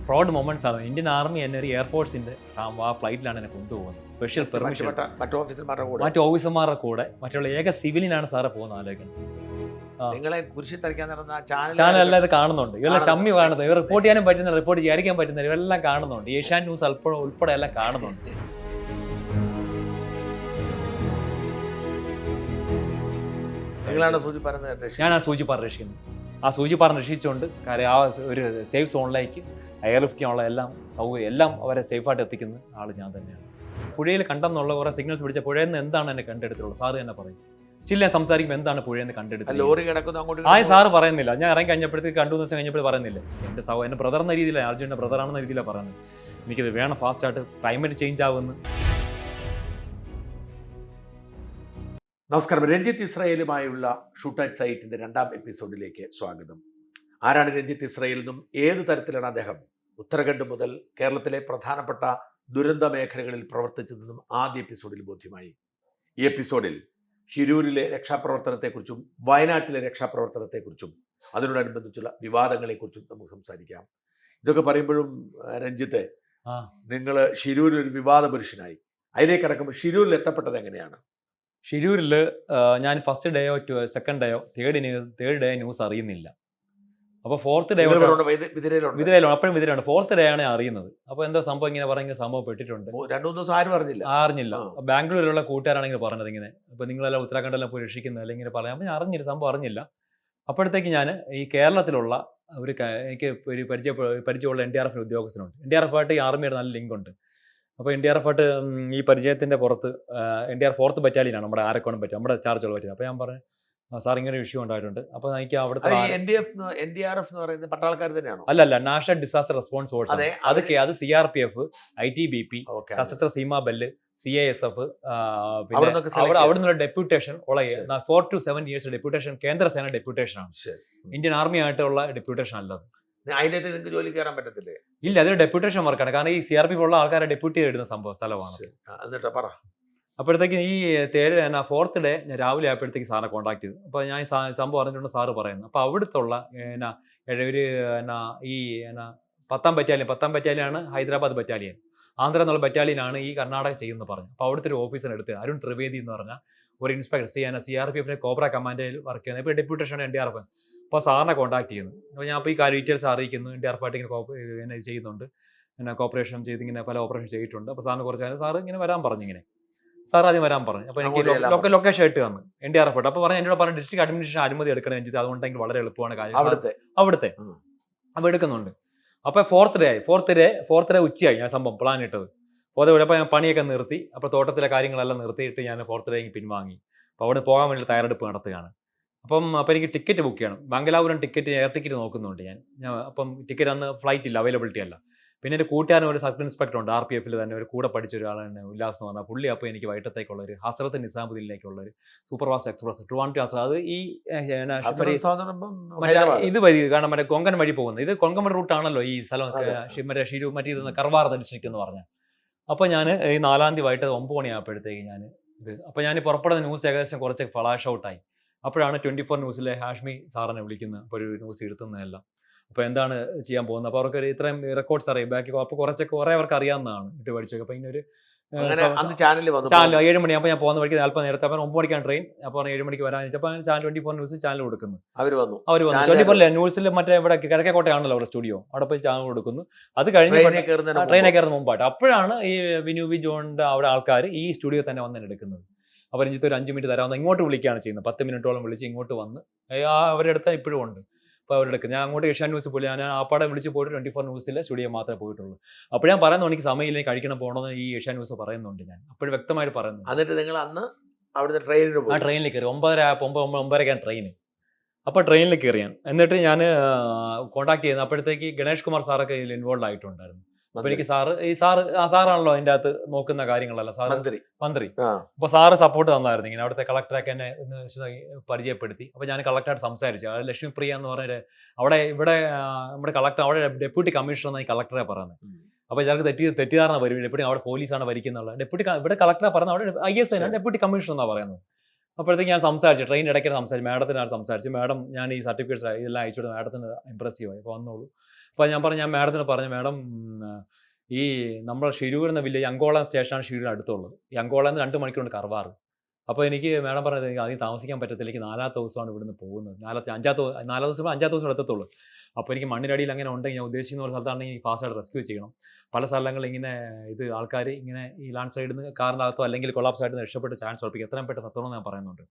Proud moments ആണ്. Indian army എന്നെ ഒരു എയർഫോഴ്സിന്റെ ആ ഫ്ലൈറ്റിലാണ് എന്നെ കൊണ്ടുപോകുന്നത്. സ്പെഷ്യൽ പെർമിഷൻ മറ്റു ഓഫീസർമാരുടെ കൂടെ മറ്റുള്ള ഏക സിവിലിനാണ് സാറെ പോകുന്നത്. ആലോചിക്കുന്നത്. നിങ്ങളെ കുരിശിൽ തറയ്ക്കാൻ നടന്ന ചാനലെല്ലാം ഇത് കാണുന്നുണ്ട്. ഇവരെല്ലാം ചമ്മി കാണുന്നത്. ഇവർ റിപ്പോർട്ട് ചെയ്യാനും പറ്റുന്ന, റിപ്പോർട്ട് ചെയ്യാതിരിക്കാൻ പറ്റുന്ന ഇവരെല്ലാം കാണുന്നുണ്ട്. ഏഷ്യാൻ ന്യൂസ് ഉൾപ്പെടെ എല്ലാം കാണുന്നുണ്ട്. ഞാനാണ് സൂചിപ്പാറ രക്ഷിക്കുന്നത്. ആ സൂചിപ്പാറ രക്ഷിച്ചുകൊണ്ട് കാര്യം ആ ഒരു സേഫ് സോണിലേക്ക് എയർലിഫ്റ്റ് ചെയ്യാനുള്ള എല്ലാം അവരെ സേഫായിട്ട് എത്തിക്കുന്ന ആൾ ഞാൻ തന്നെയാണ്. പുഴയിൽ കണ്ടെന്നുള്ള കുറേ സിഗ്നൽസ് പിടിച്ച പുഴയിൽ നിന്ന് എന്താണ് എന്നെ കണ്ടെടുത്തുള്ളത് സാറ് തന്നെ പറയും. സ്റ്റിൽ ഞാൻ സംസാരിക്കുമ്പോൾ എന്താണ് പുഴയിൽ നിന്ന് കണ്ടെടുത്തത് സാറ് പറയുന്നില്ല. ഞാൻ ഇറങ്ങി കഴിഞ്ഞപ്പോഴത്തേക്ക് 2 ദിവസം കഴിഞ്ഞപ്പോൾ പറയുന്നില്ല. എൻ്റെ ബ്രദർ എന്ന രീതിയിലാണ്, അർജുൻ്റെ ബ്രദറാണെന്ന രീതിയിലാണ് പറയുന്നത്. എനിക്കിത് വേണം ഫാസ്റ്റായിട്ട്, ക്ലൈമറ്റ് ചേഞ്ച് ആവുമെന്ന്. നമസ്കാരം. രഞ്ജിത്ത് ഇസ്രായേലുമായുള്ള ഷൂട്ട് അറ്റ് സൈറ്റിൻ്റെ 2ാം എപ്പിസോഡിലേക്ക് സ്വാഗതം. ആരാണ് രഞ്ജിത്ത് ഇസ്രായേൽ എന്നും ഏത് തരത്തിലാണ് അദ്ദേഹം ഉത്തരാഖണ്ഡ് മുതൽ കേരളത്തിലെ പ്രധാനപ്പെട്ട ദുരന്ത മേഖലകളിൽ പ്രവർത്തിച്ചതെന്നും ആദ്യ എപ്പിസോഡിൽ ബോധ്യമായി. ഈ എപ്പിസോഡിൽ ഷിരൂരിലെ രക്ഷാപ്രവർത്തനത്തെക്കുറിച്ചും വയനാട്ടിലെ രക്ഷാപ്രവർത്തനത്തെക്കുറിച്ചും അതിനോടനുബന്ധിച്ചുള്ള വിവാദങ്ങളെക്കുറിച്ചും നമുക്ക് സംസാരിക്കാം. ഇതൊക്കെ പറയുമ്പോഴും രഞ്ജിത്ത്, നിങ്ങൾ ഷിരൂരിൽ ഒരു വിവാദ പുരുഷനായി. അതിലേക്ക് കടക്കുമ്പോൾ ഷിരൂരിൽ എത്തപ്പെട്ടത് എങ്ങനെയാണ്? ഷിരൂരിൽ ഞാൻ ഫസ്റ്റ് ഡേയോ സെക്കൻഡ് ഡേയോ തേർഡ് ഡേ ന്യൂസ് അറിയുന്നില്ല. അപ്പോൾ 4th ഡേ വിതിരയിലാണ്, അപ്പോഴും വിതിരയാണ്. 4th ഡേ ആണ് അറിയുന്നത്. അപ്പോൾ എന്താ സംഭവം ഇങ്ങനെ പറഞ്ഞ സംഭവം പെട്ടിട്ടുണ്ട്. 2-3 ദിവസം ആരും അറിഞ്ഞില്ല. ബാംഗ്ലൂരിലുള്ള കൂട്ടുകാരാണെങ്കിൽ പറഞ്ഞത് ഇങ്ങനെ, അപ്പോൾ നിങ്ങളെല്ലാം ഉത്തരാഖണ്ഡെല്ലാം പോയി രക്ഷിക്കുന്നത് അല്ലെങ്കിൽ പറയാം. അപ്പോൾ ഞാൻ അറിഞ്ഞില്ല, സംഭവം അറിഞ്ഞില്ല. അപ്പോഴത്തേക്ക് ഞാൻ ഈ കേരളത്തിലുള്ള എനിക്ക് ഒരു പരിചയമുള്ള NDRF ഉദ്യോഗസ്ഥനുണ്ട്. NDRF ആയിട്ട് ഈ ആർമിയുടെ നല്ല ലിങ്ക് ഉണ്ട്. അപ്പോൾ NDRF ആയിട്ട് ഈ പരിചയത്തിൻ്റെ പുറത്ത് NDRF 4th ബറ്റാലിയനാണ് നമ്മുടെ ആരക്കോണം പറ്റും, നമ്മുടെ ചാർജുള്ള പറ്റും. അപ്പോൾ ഞാൻ പറഞ്ഞു സാർ ഇങ്ങനെ ഒരു ഇഷ്യൂ ഉണ്ടായിട്ടുണ്ട്. അപ്പോൾ എനിക്ക് അവിടുത്തെ NDRF എന്ന് പറയുന്നത് പട്ടാളക്കാർ തന്നെയാണോ? അല്ലല്ല, നാഷണൽ ഡിസാസ്റ്റർ റെസ്പോൺസ് ഫോഴ്സ്. അതൊക്കെ അത് CRPF, ITBP, Sashastra Seema Bal, CISF, പിന്നെ അവിടെ നിന്നുള്ള ഡെപ്യൂട്ടേഷൻ 4 to 7 years ഡെപ്യൂട്ടേഷൻ കേന്ദ്രസേന ഡെപ്യൂട്ടേഷൻ ആണ്. ഇന്ത്യൻ ആർമി ആയിട്ടുള്ള ഡെപ്യൂട്ടേഷൻ അല്ലത്. അതിനകത്ത് നിങ്ങൾക്ക് ജോലി കയറാൻ പറ്റത്തില്ലേ? ഇല്ല, അതൊരു ഡെപ്യൂട്ടേഷൻ വർക്കാണ്. കാരണം ഈ CRPF ഉള്ള ആൾക്കാരെ ഡെപ്യൂട്ടി ചെയ്തിടുന്ന സ്ഥലമാണ്. എന്നിട്ട് പറ. അപ്പോഴത്തേക്ക് ഈ 4th ഡേ ഞാൻ രാവിലെ ആയപ്പോഴത്തേക്ക് സാറിനെ കോൺടാക്ട് ചെയ്തു. അപ്പോൾ ഞാൻ സംഭവം അറിഞ്ഞിട്ടുണ്ട് സാറ് പറയുന്നത്. അപ്പോൾ അവിടുത്തുള്ള ഒരു ഈ 10ാം ബറ്റാലിയനാണ് ഹൈദരാബാദ് ബറ്റാലിയൻ. ആന്ധ്ര എന്നുള്ള ബറ്റാലിയനാണ് ഈ കർണാടക ചെയ്യുന്നത് പറഞ്ഞു. അപ്പോൾ അവിടുത്തെ ഒരു ഓഫീസറെ എടുത്ത് അരുൺ ത്രിവേദി എന്ന് പറഞ്ഞാൽ ഒരു ഇൻസ്പെക്ടർ CRPF കോബ്ര കമാൻഡിൽ വർക്ക് ചെയ്യുന്നത്. ഇപ്പോൾ ഡെപ്യൂട്ടേഷൻ NDRF. അപ്പോൾ സാറിനെ കോൺടാക്ട് ചെയ്യുന്നു. അപ്പോൾ ഞാൻ അപ്പോൾ ഈ ഡീറ്റെയിൽസ് അറിയിക്കുന്നു. NDRF ആയിട്ട് ഇങ്ങനെ ചെയ്യുന്നുണ്ട്, കോപ്പറേഷൻ ചെയ്ത് ഇങ്ങനെ പല ഓപ്പറേഷൻ ചെയ്തിട്ടുണ്ട്. അപ്പോൾ സാറിന് കുറച്ച് കാര്യം സാറ് ഇങ്ങനെ വരാൻ പറഞ്ഞു. ഇങ്ങനെ സാർ ആദ്യം വരാൻ പറഞ്ഞു. അപ്പോൾ എനിക്ക് ലൊക്കേഷൻ ഇട്ട് തന്നു NDRF ആയിട്ട്. അപ്പോൾ എന്നോട് പറഞ്ഞു ഡിസ്ട്രിക്ട് അഡ്മിനിസ്ട്രേഷൻ അനുമതി എടുക്കണം എനിക്ക്, അതുകൊണ്ടെങ്കിൽ വളരെ എളുപ്പമാണ് കാര്യം അവിടുത്തെ. അപ്പോൾ എടുക്കുന്നുണ്ട്. അപ്പോൾ 4th ഡേ ഉച്ചയായി ഞാൻ സംഭവം പ്ലാൻ ഇട്ടത്. 4th ഡേ അപ്പോൾ ഞാൻ പണിയൊക്കെ നിർത്തി. അപ്പോൾ തോട്ടത്തിലെ കാര്യങ്ങളെല്ലാം നിർത്തിയിട്ട് ഞാൻ 4th ഡേ പിൻവാങ്ങി. അപ്പോൾ അവിടെ പോകാൻ വേണ്ടി തയ്യാറെടുപ്പ് നടത്തുകയാണ്. അപ്പോൾ എനിക്ക് ടിക്കറ്റ് ബുക്ക് ചെയ്യണം. മംഗലാപുരം എയർ ടിക്കറ്റ് നോക്കുന്നുണ്ട് ഞാൻ. അപ്പം ടിക്കറ്റ് അന്ന് ഫ്ലൈറ്റ് ഇല്ല, അവൈലബിലിറ്റി അല്ല. പിന്നെ എൻ്റെ കൂട്ടുകാരൻ ഒരു സബ് ഇൻസ്പെക്ടർ ഉണ്ട് RPF തന്നെ, ഒരു കൂടെ പഠിച്ച ഒരാളാണ് ഉല്ലാസ് എന്ന് പറഞ്ഞാൽ. പുള്ളി അപ്പോൾ എനിക്ക് വൈകിട്ടത്തേക്കുള്ള ഒരു ഹസ്രത്ത് നിസാമുദ്ദീനിലേക്കുള്ള ഒരു സൂപ്പർ ഫാസ്റ്റ് എക്സ്പ്രസ് ട്രിവാൻഡ്രം ഹസ്രത്ത്, അത് ഈ ഇത് വഴി, കാരണം മറ്റേ കൊങ്കൺ വഴി പോകുന്നത്. ഇത് കൊങ്കൺ റൂട്ടാണല്ലോ ഈ സ്ഥലം, മറ്റേ ഷിരൂർ മറ്റേ കർവാർ ഡിസ്ട്രിക്ട് എന്ന് പറഞ്ഞാൽ. അപ്പോൾ ഞാൻ ഈ 4ാം തീയതി വൈകിട്ട് 9 മണിയാകുമ്പോഴത്തേക്ക് അപ്പോൾ ഞാൻ പുറപ്പെടുന്ന ന്യൂസ് ഏകദേശം കുറച്ച് ഫ്ലാഷ് ഔട്ടായി. അപ്പോഴാണ് 24 ന്യൂസിലെ ഹാഷ്മി സാറിനെ വിളിക്കുന്നത്. അപ്പോൾ ഒരു ന്യൂസ് എടുത്തുന്നതെല്ലാം. അപ്പോൾ എന്താണ് ചെയ്യാൻ പോകുന്നത്, അപ്പോൾ അവർക്ക് ഇത്രയും റെക്കോർഡ്സ് അറിയാം ബാക്കി. അപ്പോൾ കുറേ അവർക്ക് അറിയാവുന്നതാണ് ഇട്ട് പഠിച്ചൊക്കെ. അപ്പോൾ ഇതിനൊരു ചാനൽ 7 മണിയാകുമ്പോൾ ഞാൻ പോകുന്ന വഴിക്ക് അല്പം നേരത്തെ. അപ്പോൾ 9 മണിക്കാണ് ട്രെയിൻ. അപ്പോൾ 7 മണിക്ക് വരാൻ വെച്ചപ്പോൾ ചാനൽ 24 ന്യൂസ് ചാനൽ കൊടുക്കുന്നു. അവർ വന്നു 24 ന്യൂസിൽ മറ്റേ ഇവിടെ കിഴക്കേക്കോട്ടയാണല്ലോ അവരുടെ സ്റ്റുഡിയോ, അവിടെ പോയി ചാനൽ കൊടുക്കുന്നു. അത് കഴിഞ്ഞ് ട്രെയിനെ കയറുന്ന മുമ്പായിട്ട് അപ്പോഴാണ് ഈ വിനു ജോണിൻ്റെ അവിടെ ആൾക്കാർ ഈ സ്റ്റുഡിയോ തന്നെ വന്ന് എടുക്കുന്നത്. അപ്പോൾ രഞ്ജിത്ത് ഒരു 5 മിനിറ്റ് തരാമെന്ന് ഇങ്ങോട്ട് വിളിക്കുകയാണ് ചെയ്യുന്നത്. 10 മിനിറ്റോളം വിളിച്ച് ഇങ്ങോട്ട് വന്ന് അവരുടെ അടുത്ത് ഇപ്പോഴും ഉണ്ട്. അപ്പോൾ അവരുടെ അടുത്ത് ഞാൻ അങ്ങോട്ട് ഏഷ്യാൻ ന്യൂസ് പോയി, ഞാൻ ആപ്പാടെ വിളിച്ച് പോയിട്ട് 24 ന്യൂസിലെ സ്റ്റുഡിയോ മാത്രമേ പോയിട്ടുള്ളൂ. അപ്പോൾ ഞാൻ പറയുന്നു എനിക്ക് സമയമില്ലെങ്കിൽ കഴിക്കണം പോകണമെന്ന് ഈ ഏഷ്യാൻ ന്യൂസ് പറയുന്നുണ്ട്. ഞാൻ അപ്പോഴും വ്യക്തമായിട്ട് പറയുന്നു. എന്നിട്ട് നിങ്ങൾ അന്ന് അവിടുത്തെ ട്രെയിനിൽ കയറി 9:30 ട്രെയിന്. അപ്പോൾ ട്രെയിനിൽ കയറിയാണ്. എന്നിട്ട് ഞാൻ കോൺടാക്ട് ചെയ്യുന്നത് അപ്പോഴത്തേക്ക് ഗണേഷ് കുമാർ സാറൊക്കെ ഇതിൽ ഇൻവോൾവ് ആയിട്ടുണ്ടായിരുന്നു. അപ്പോൾ എനിക്ക് സാറാണല്ലോ അതിൻ്റെ അകത്ത് നോക്കുന്ന കാര്യങ്ങളല്ല, മന്ത്രി. അപ്പോൾ സാറ് സപ്പോർട്ട് തന്നായിരുന്നു. ഇങ്ങനെ അവിടുത്തെ കളക്ടറൊക്കെ എന്നെ പരിചയപ്പെടുത്തി. അപ്പോൾ ഞാൻ കളക്ടറായിട്ട് സംസാരിച്ചു. ലക്ഷ്മിപ്രിയ എന്ന് പറഞ്ഞൊരു ഇവിടെ നമ്മുടെ കളക്ടർ, അവിടെ ഡെപ്യൂട്ടി കമ്മീഷണർ എന്നാണ് ഈ കളക്ടറെ പറയുന്നത്. അപ്പോൾ ചിലർക്ക് തെറ്റിദ്ധാരണ വരും, ഡെപ്യൂട്ടി അവിടെ പോലീസാണ് ഭരിക്കുന്നുള്ള. ഇവിടെ കളക്ടറെ പറഞ്ഞത് അവിടെ IS ഡെപ്യൂട്ടി കമ്മീഷണർ എന്നാണ് പറയുന്നത്. അപ്പോഴത്തേക്ക് ഞാൻ സംസാരിച്ചു, ട്രെയിൻ ഇടയ്ക്ക് സംസാരിച്ചു, മാഡത്തിനാണ് സംസാരിച്ചു. മാഡം ഞാൻ ഈ സർട്ടിഫിക്കറ്റ്സ് ഇതെല്ലാം അയച്ചുകൊണ്ട് മാഡത്തിന് ഇംപ്രസീവായി. അപ്പോൾ വന്നോളൂ. അപ്പോൾ ഞാൻ പറഞ്ഞു, ഞാൻ മാഡത്തിന് പറഞ്ഞു, മാഡം ഈ നമ്മുടെ ഷിരൂർ എന്ന വില്ലേജ് അങ്കോള സ്റ്റേഷനാണ് ഷിരൂരിന് അടുത്തുള്ളത്. ഈ അങ്കോളയിൽ നിന്ന് 2 മണിക്കൂറുണ്ട് കർവാർ. അപ്പോൾ എനിക്ക് മാഡം പറഞ്ഞത് എനിക്ക് അധികം താമസിക്കാൻ പറ്റത്തില്ല. എനിക്ക് 4ാമത്തെ ദിവസമാണ് ഇവിടുന്ന് പോകുന്നത്. 4 ദിവസം 5ാമത്തെ ദിവസം എത്തത്തുള്ളൂ. അപ്പോൾ എനിക്ക് മണ്ണിനടിയിൽ അങ്ങനെ ഉണ്ടെങ്കിൽ ഞാൻ ഉദ്ദേശിക്കുന്ന ഒരു സ്ഥലത്താണെങ്കിൽ ഫാസ്റ്റായിട്ട് റെസ്ക്യൂ ചെയ്യണം. പല സ്ഥലങ്ങളിൽ ഇങ്ങനെ ആൾക്കാർ ഇങ്ങനെ ഈ ലാൻഡ് സൈഡിൽ നിന്ന് കാറിനകത്തോ അല്ലെങ്കിൽ കൊളാപ്സ് ആയിട്ട് രക്ഷപ്പെട്ട് ചാൻസ് ഉറപ്പിക്കും. എത്രയും പെട്ടെന്ന് എത്തണമെന്ന് ഞാൻ പറയുന്നുണ്ട്.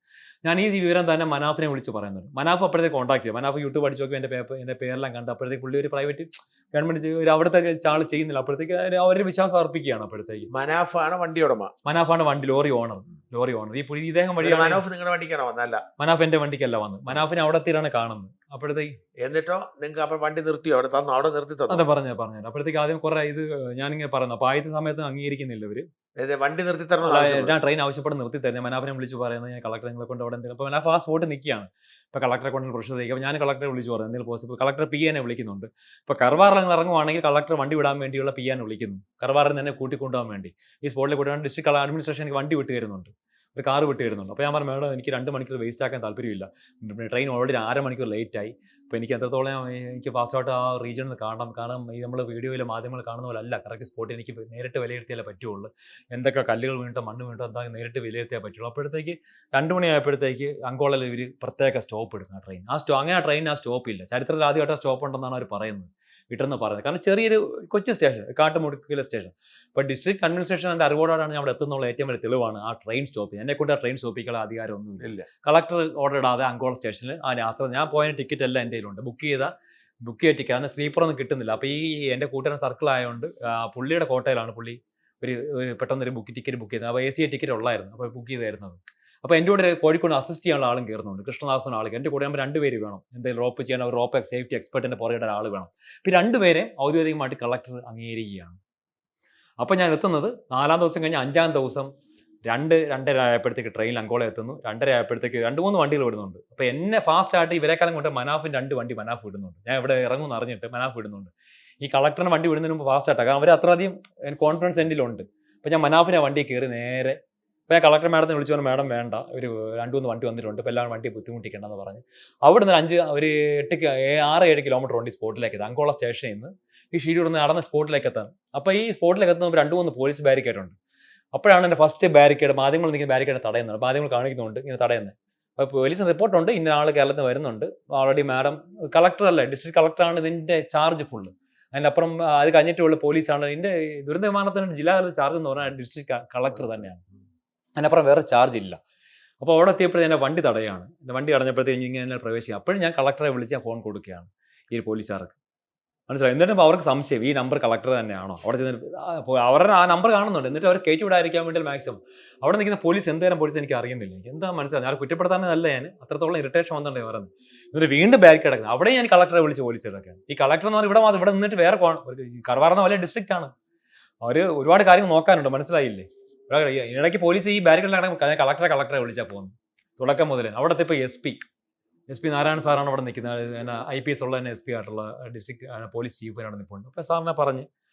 ഞാൻ ഈ വിവരം തന്നെ മനാഫിനെ വിളിച്ച് പറയുന്നുണ്ട്. മനാഫ് അപ്പോഴത്തേക്ക് കോൺടാക്ട് ചെയ്യും. മനാഫ് യൂട്യൂബ് അടിച്ച് നോക്കി എൻ്റെ പേരെല്ലാം കണ്ട് അപ്പോഴത്തേക്ക് പുള്ളി ഒരു പ്രൈവറ്റ് ഗവൺമെന്റ് ഒരു അവിടുത്തെ ആൾ ചെയ്യുന്നില്ല. അപ്പോഴത്തേക്ക് അവരുടെ വിശ്വാസം അർപ്പിക്കുകയാണ്. അപ്പോഴത്തേക്ക് മനാഫാണ് വണ്ടി ഉടമ. മനാഫാണ് വണ്ടി ലോറി ഓണർ. ഈ ഇദ്ദേഹം വഴി മനാഫ് നിങ്ങളുടെ വണ്ടിക്കാണോ വന്നല്ല? മനാഫ് എന്റെ വണ്ടിക്കല്ല വന്നത്. മനാഫിനെ അവിടെ എത്തിയാണ് കാണുന്നത്. അപ്പോഴത്തേക്ക് എന്നിട്ടോ നിങ്ങൾക്ക് അപ്പോൾ വണ്ടി നിർത്തിയോ? അവിടെ തന്നു, അവിടെ നിർത്തി തന്നു? അതെ, പറഞ്ഞു. അപ്പോഴത്തേക്ക് ആദ്യം കുറെ ഞാനിങ്ങനെ പറയുന്നു. അപ്പോൾ ആദ്യത്തെ സമയത്ത് അംഗീകരിക്കുന്നില്ല ഇവര്. വണ്ടി നിർത്തി തരണം. ഞാൻ ട്രെയിൻ ആവശ്യപ്പെട്ട് നിർത്തി തരുന്നത്. മനാഫിനെ വിളിച്ച് പറയുന്നത് ഞാൻ കളക്ടർ നിങ്ങളെ കൊണ്ട് അവിടെ എന്തെങ്കിലും. അപ്പോൾ മനാഫ് ആ സ്പോട്ട് നിൽക്കുകയാണ്. ഇപ്പോൾ കളക്ടറെ കൊണ്ട് പ്രശ്നം തയ്ക്കും. അപ്പോൾ ഞാൻ കളക്ടറെ വിളിച്ച് പറഞ്ഞു എന്തെങ്കിലും പോസിബിൾ. കളക്ടർ PA വിളിക്കുന്നുണ്ട്. ഇപ്പോൾ കർവാറിൽ ഇറങ്ങുവാണെങ്കിൽ കളക്ടർ വണ്ടി വിടാൻ വേണ്ടിയുള്ള PA വിളിക്കുന്നു. കർവാറിൽ തന്നെ കൂട്ടിക്കൊണ്ടുപോകാൻ വേണ്ടി ഈ സ്പോട്ടിൽ കൂട്ടാൻ ഡിസ്ട്രിക്ട് അഡ്മിനിസ്ട്രേഷനിലേക്ക് വണ്ടി വിട്ട് തരുന്നുണ്ട്. ഒരു കാറ് വിട്ട് തരുന്നുണ്ട്. അപ്പോൾ ഞാൻ പറഞ്ഞു, മാഡം എനിക്ക് 2 മണിക്കൂർ വേസ്റ്റ് ആക്കാൻ താല്പര്യമില്ല. ട്രെയിൻ ഓൾറെഡി 1/2 മണിക്കൂർ ലേറ്റായി. അപ്പോൾ എനിക്ക് എത്രത്തോളം എനിക്ക് ഫാസ്റ്റായിട്ട് ആ റീജിയനിൽ കാണണം. കാരണം ഈ നമ്മൾ വീഡിയോയിൽ മാധ്യമങ്ങൾ കാണുന്ന പോലെ അല്ല. കറക്റ്റ് സ്പോട്ട് എനിക്ക് നേരിട്ട് വിലയിരുത്തിയാലേ പറ്റുള്ളൂ. എന്തൊക്കെ കല്ലുകൾ വീണിട്ടോ മണ്ണ് വീണിട്ടോ എന്താ നേരിട്ട് വിലയിരുത്തിയാൽ പറ്റുള്ളൂ. അപ്പോഴത്തേക്ക് 2 മണിയായപ്പോഴത്തേക്ക് അങ്കോളയിൽ ഇവർ പ്രത്യേക സ്റ്റോപ്പ് എടുക്കുന്ന ട്രെയിൻ. അങ്ങനെ ആ ട്രെയിൻ ആ സ്റ്റോപ്പില്ല. ചരിത്രത്തിൽ ആദ്യമായിട്ട് സ്റ്റോപ്പ് ഉണ്ടെന്നാണ് അവർ പറയുന്നത്. വിട്ടെന്ന് പറയുന്നത്. കാരണം ചെറിയൊരു കൊച്ചു സ്റ്റേഷൻ, കാട്ടുമുടുക്കിലെ സ്റ്റേഷൻ. അപ്പോൾ ഡിസ്ട്രിക്ട് അഡ്മിനിസ്ട്രേഷൻ എൻ്റെ അറിവോടാണ് ഞാൻ അവിടെ എത്തുന്നുള്ള ഏറ്റവും വലിയ തെളിവാണ് ആ ട്രെയിൻ സ്റ്റോപ്പ്. എന്നെ കൊണ്ട് ആ ട്രെയിൻ സ്റ്റോപ്പിക്കാനുള്ള അധികാരമൊന്നുമില്ല. കളക്ടർ ഓർഡർ ഇടാതെ അങ്കോള സ്റ്റേഷനിൽ ഞാൻ പോയ ടിക്കറ്റ് എല്ലാം എൻ്റെ കയ്യിലുണ്ട്. ബുക്ക് ചെയ്ത ടിക്കറ്റ്. അന്ന് സ്ലീപ്പറൊന്നും കിട്ടുന്നില്ല. അപ്പോൾ ഈ എൻ്റെ കൂട്ടുകാരൻ സർക്കിൾ ആയതുകൊണ്ട് പുള്ളിയുടെ കോട്ടയിലാണ് പുള്ളി ഒരു പെട്ടെന്നൊരു ടിക്കറ്റ് ബുക്ക് ചെയ്തത്. അപ്പോൾ AC ടിക്കറ്റ് ഉള്ളായിരുന്നു. അപ്പോൾ ബുക്ക് ചെയ്തായിരുന്നത്. അപ്പോൾ എൻ്റെ കൂടെ കോഴിക്കോട് അസിസ്റ്റ് ചെയ്യാനുള്ള ആളും കയറുന്നുണ്ട്. കൃഷ്ണദാസൻ ആൾ. എൻ്റെ കൂടെ ആകുമ്പോൾ 2 പേര് വേണം. എന്തെങ്കിലും റോപ്പ് ചെയ്യാൻ റോപ്പ് സേഫ്റ്റി എക്സ്പെർട്ടിൻ്റെ പുറകെ ഒരാൾ വേണം. ഇപ്പോൾ 2 പേരെ ഔദ്യോഗികമായിട്ട് കളക്ടർ അംഗീകരിക്കുകയാണ്. അപ്പോൾ ഞാൻ എത്തുന്നത് 4ാം ദിവസം കഴിഞ്ഞ് 5ാം ദിവസം 2:30 ആയപ്പോഴത്തേക്ക് ട്രെയിനിൽ അങ്കോള എത്തുന്നു. 2:30 ആയപ്പോഴത്തേക്ക് 2-3 വണ്ടികൾ വിടുന്നുണ്ട്. അപ്പോൾ എന്നെ ഫാസ്റ്റായിട്ട് ഇവരെക്കാലം കൊണ്ട് മനാഫിന് 2 വണ്ടി മനാഫ് വിടുന്നുണ്ട്. ഞാൻ ഇവിടെ ഇറങ്ങുമെന്ന് അറിഞ്ഞിട്ട് മനാഫ് വിടുന്നുണ്ട്. ഈ കളക്ടറിന് വണ്ടി വിടുന്നതിന് മുമ്പ് ഫാസ്റ്റായിട്ടാണ്. കാരണം അവർ അത്രയധികം കോൺഫിഡൻസ് എൻഡിലുണ്ട്. അപ്പോൾ ഞാൻ മനാഫിനെ വണ്ടി കയറി നേരെ. അപ്പോൾ ഞാൻ കളക്ടർ മാഡത്തിനെ വിളിച്ചു പറഞ്ഞു, മാഡം വേണ്ട, ഒരു 2-3 വണ്ടി വന്നിട്ടുണ്ട്. ഇപ്പോൾ എല്ലാവരും വണ്ടി ബുദ്ധിമുട്ടിക്കേണ്ടെന്ന് പറഞ്ഞ് അവിടെ നിന്ന് 6-7 കിലോമീറ്റർ ഉണ്ട് ഈ സ്പോട്ടിലേക്ക്. അങ്കോള സ്റ്റേഷനിൽ നിന്ന് ഈ ഷിരൂർ നിന്ന് നടന്ന സ്പോട്ടിലേക്ക് എത്താൻ. അപ്പോൾ ഈ സ്പോട്ടിലേക്ക് എത്തുമ്പോൾ 2-3 പോലീസ് ബാരിക്കേഡ് ഉണ്ട്. അപ്പോഴാണ് എൻ്റെ ഫസ്റ്റ് ബാരിക്കേഡ് മാധ്യമങ്ങൾ നിൽക്കുന്ന ബാരിക്കേഡ് തടയുന്നത്. മാധ്യമങ്ങൾ കാണിക്കുന്നുണ്ട് ഇങ്ങനെ തടയുന്നത്. അപ്പോൾ പോലീസിന് റിപ്പോർട്ടുണ്ട്, ഇന്ന ആൾ കേരളത്തിൽ നിന്ന് വരുന്നുണ്ട്. ഓൾറെഡി മാഡം കളക്ടറല്ലേ, ഡിസ്ട്രിക്ട് കളക്ടറാണ് ഇതിൻ്റെ ചാർജ് ഫുള്ള്. അതിനപ്പുറം അത് കഴിഞ്ഞിട്ടുള്ള പോലീസാണ്. ഇതിൻ്റെ ദുരന്ത നിവാരണത്തിന് ജില്ലാതല ചാർജ് എന്ന് പറഞ്ഞാൽ ഡിസ്ട്രിക്ട് കളക്ടർ തന്നെയാണ്. അതിനപ്പുറം വേറെ ചാർജ് ഇല്ല. അപ്പോൾ അവിടെ എത്തിയപ്പോഴേ എൻ്റെ വണ്ടി തടയാണ്. എൻ്റെ വണ്ടി തടഞ്ഞപ്പോഴത്തേക്ക് ഇങ്ങനെ പ്രവേശിക്കുക. അപ്പോഴും ഞാൻ കളക്ടറെ വിളിച്ച് ഞാൻ ഫോൺ കൊടുക്കുകയാണ് ഈ പോലീസുകാർക്ക്. മനസ്സിലായി. എന്നിട്ടും അവർക്ക് സംശയം ഈ നമ്പർ കളക്ടർ തന്നെയാണോ. അവിടെ ചെന്നിട്ട് അവരുടെ ആ നമ്പർ കാണുന്നുണ്ട്. എന്നിട്ട് അവർ കയറ്റി വിടാതിരിക്കാൻ വേണ്ടി മാക്സിമം അവിടെ നിൽക്കുന്ന പോലീസ് എന്തേരം പോലീസ് എനിക്ക് അറിയുന്നില്ല. എനിക്ക് എന്താ മനസ്സിലായി. ഞാൻ കുറ്റപ്പെടുത്താനല്ല, ഞാൻ അത്രത്തോളം ഇറിറ്റേഷൻ വന്നിട്ടുണ്ട് പറയുന്നത്. എന്നിട്ട് വീണ്ടും ബാരിക്കേഡ് കിടക്കുന്നത്. അവിടെ ഞാൻ കളക്ടറെ വിളിച്ച് പോലീസ് എടുക്കുകയാണ്. ഈ കളക്ടർ എന്ന് പറഞ്ഞാൽ ഇവിടെ നിന്നിട്ട് വേറെ കർവാറെന്ന വലിയ ഡിസ്ട്രിക്റ്റ് ആണ്. അവർ ഒരുപാട് കാര്യങ്ങൾ നോക്കാനുണ്ട്. മനസ്സിലായില്ലേ. ഇടയ്ക്ക് പോലീസ് ഈ ബാരിക്കേഡിൽ കളക്ടറെ വിളിച്ചാൽ പോകുന്നു തുടക്കം മുതൽ. അവിടുത്തെ ഇപ്പോൾ SP നാരായണ സാറാണ് അവിടെ നിൽക്കുന്നത്. IPS ഉള്ള തന്നെ SP ആയിട്ടുള്ള ഡിസ്ട്രിക്ട് പോലീസ് ചീഫിനോട് നിൽപ്പുണ്ട്. അപ്പോൾ സാറിനെ പറഞ്ഞ്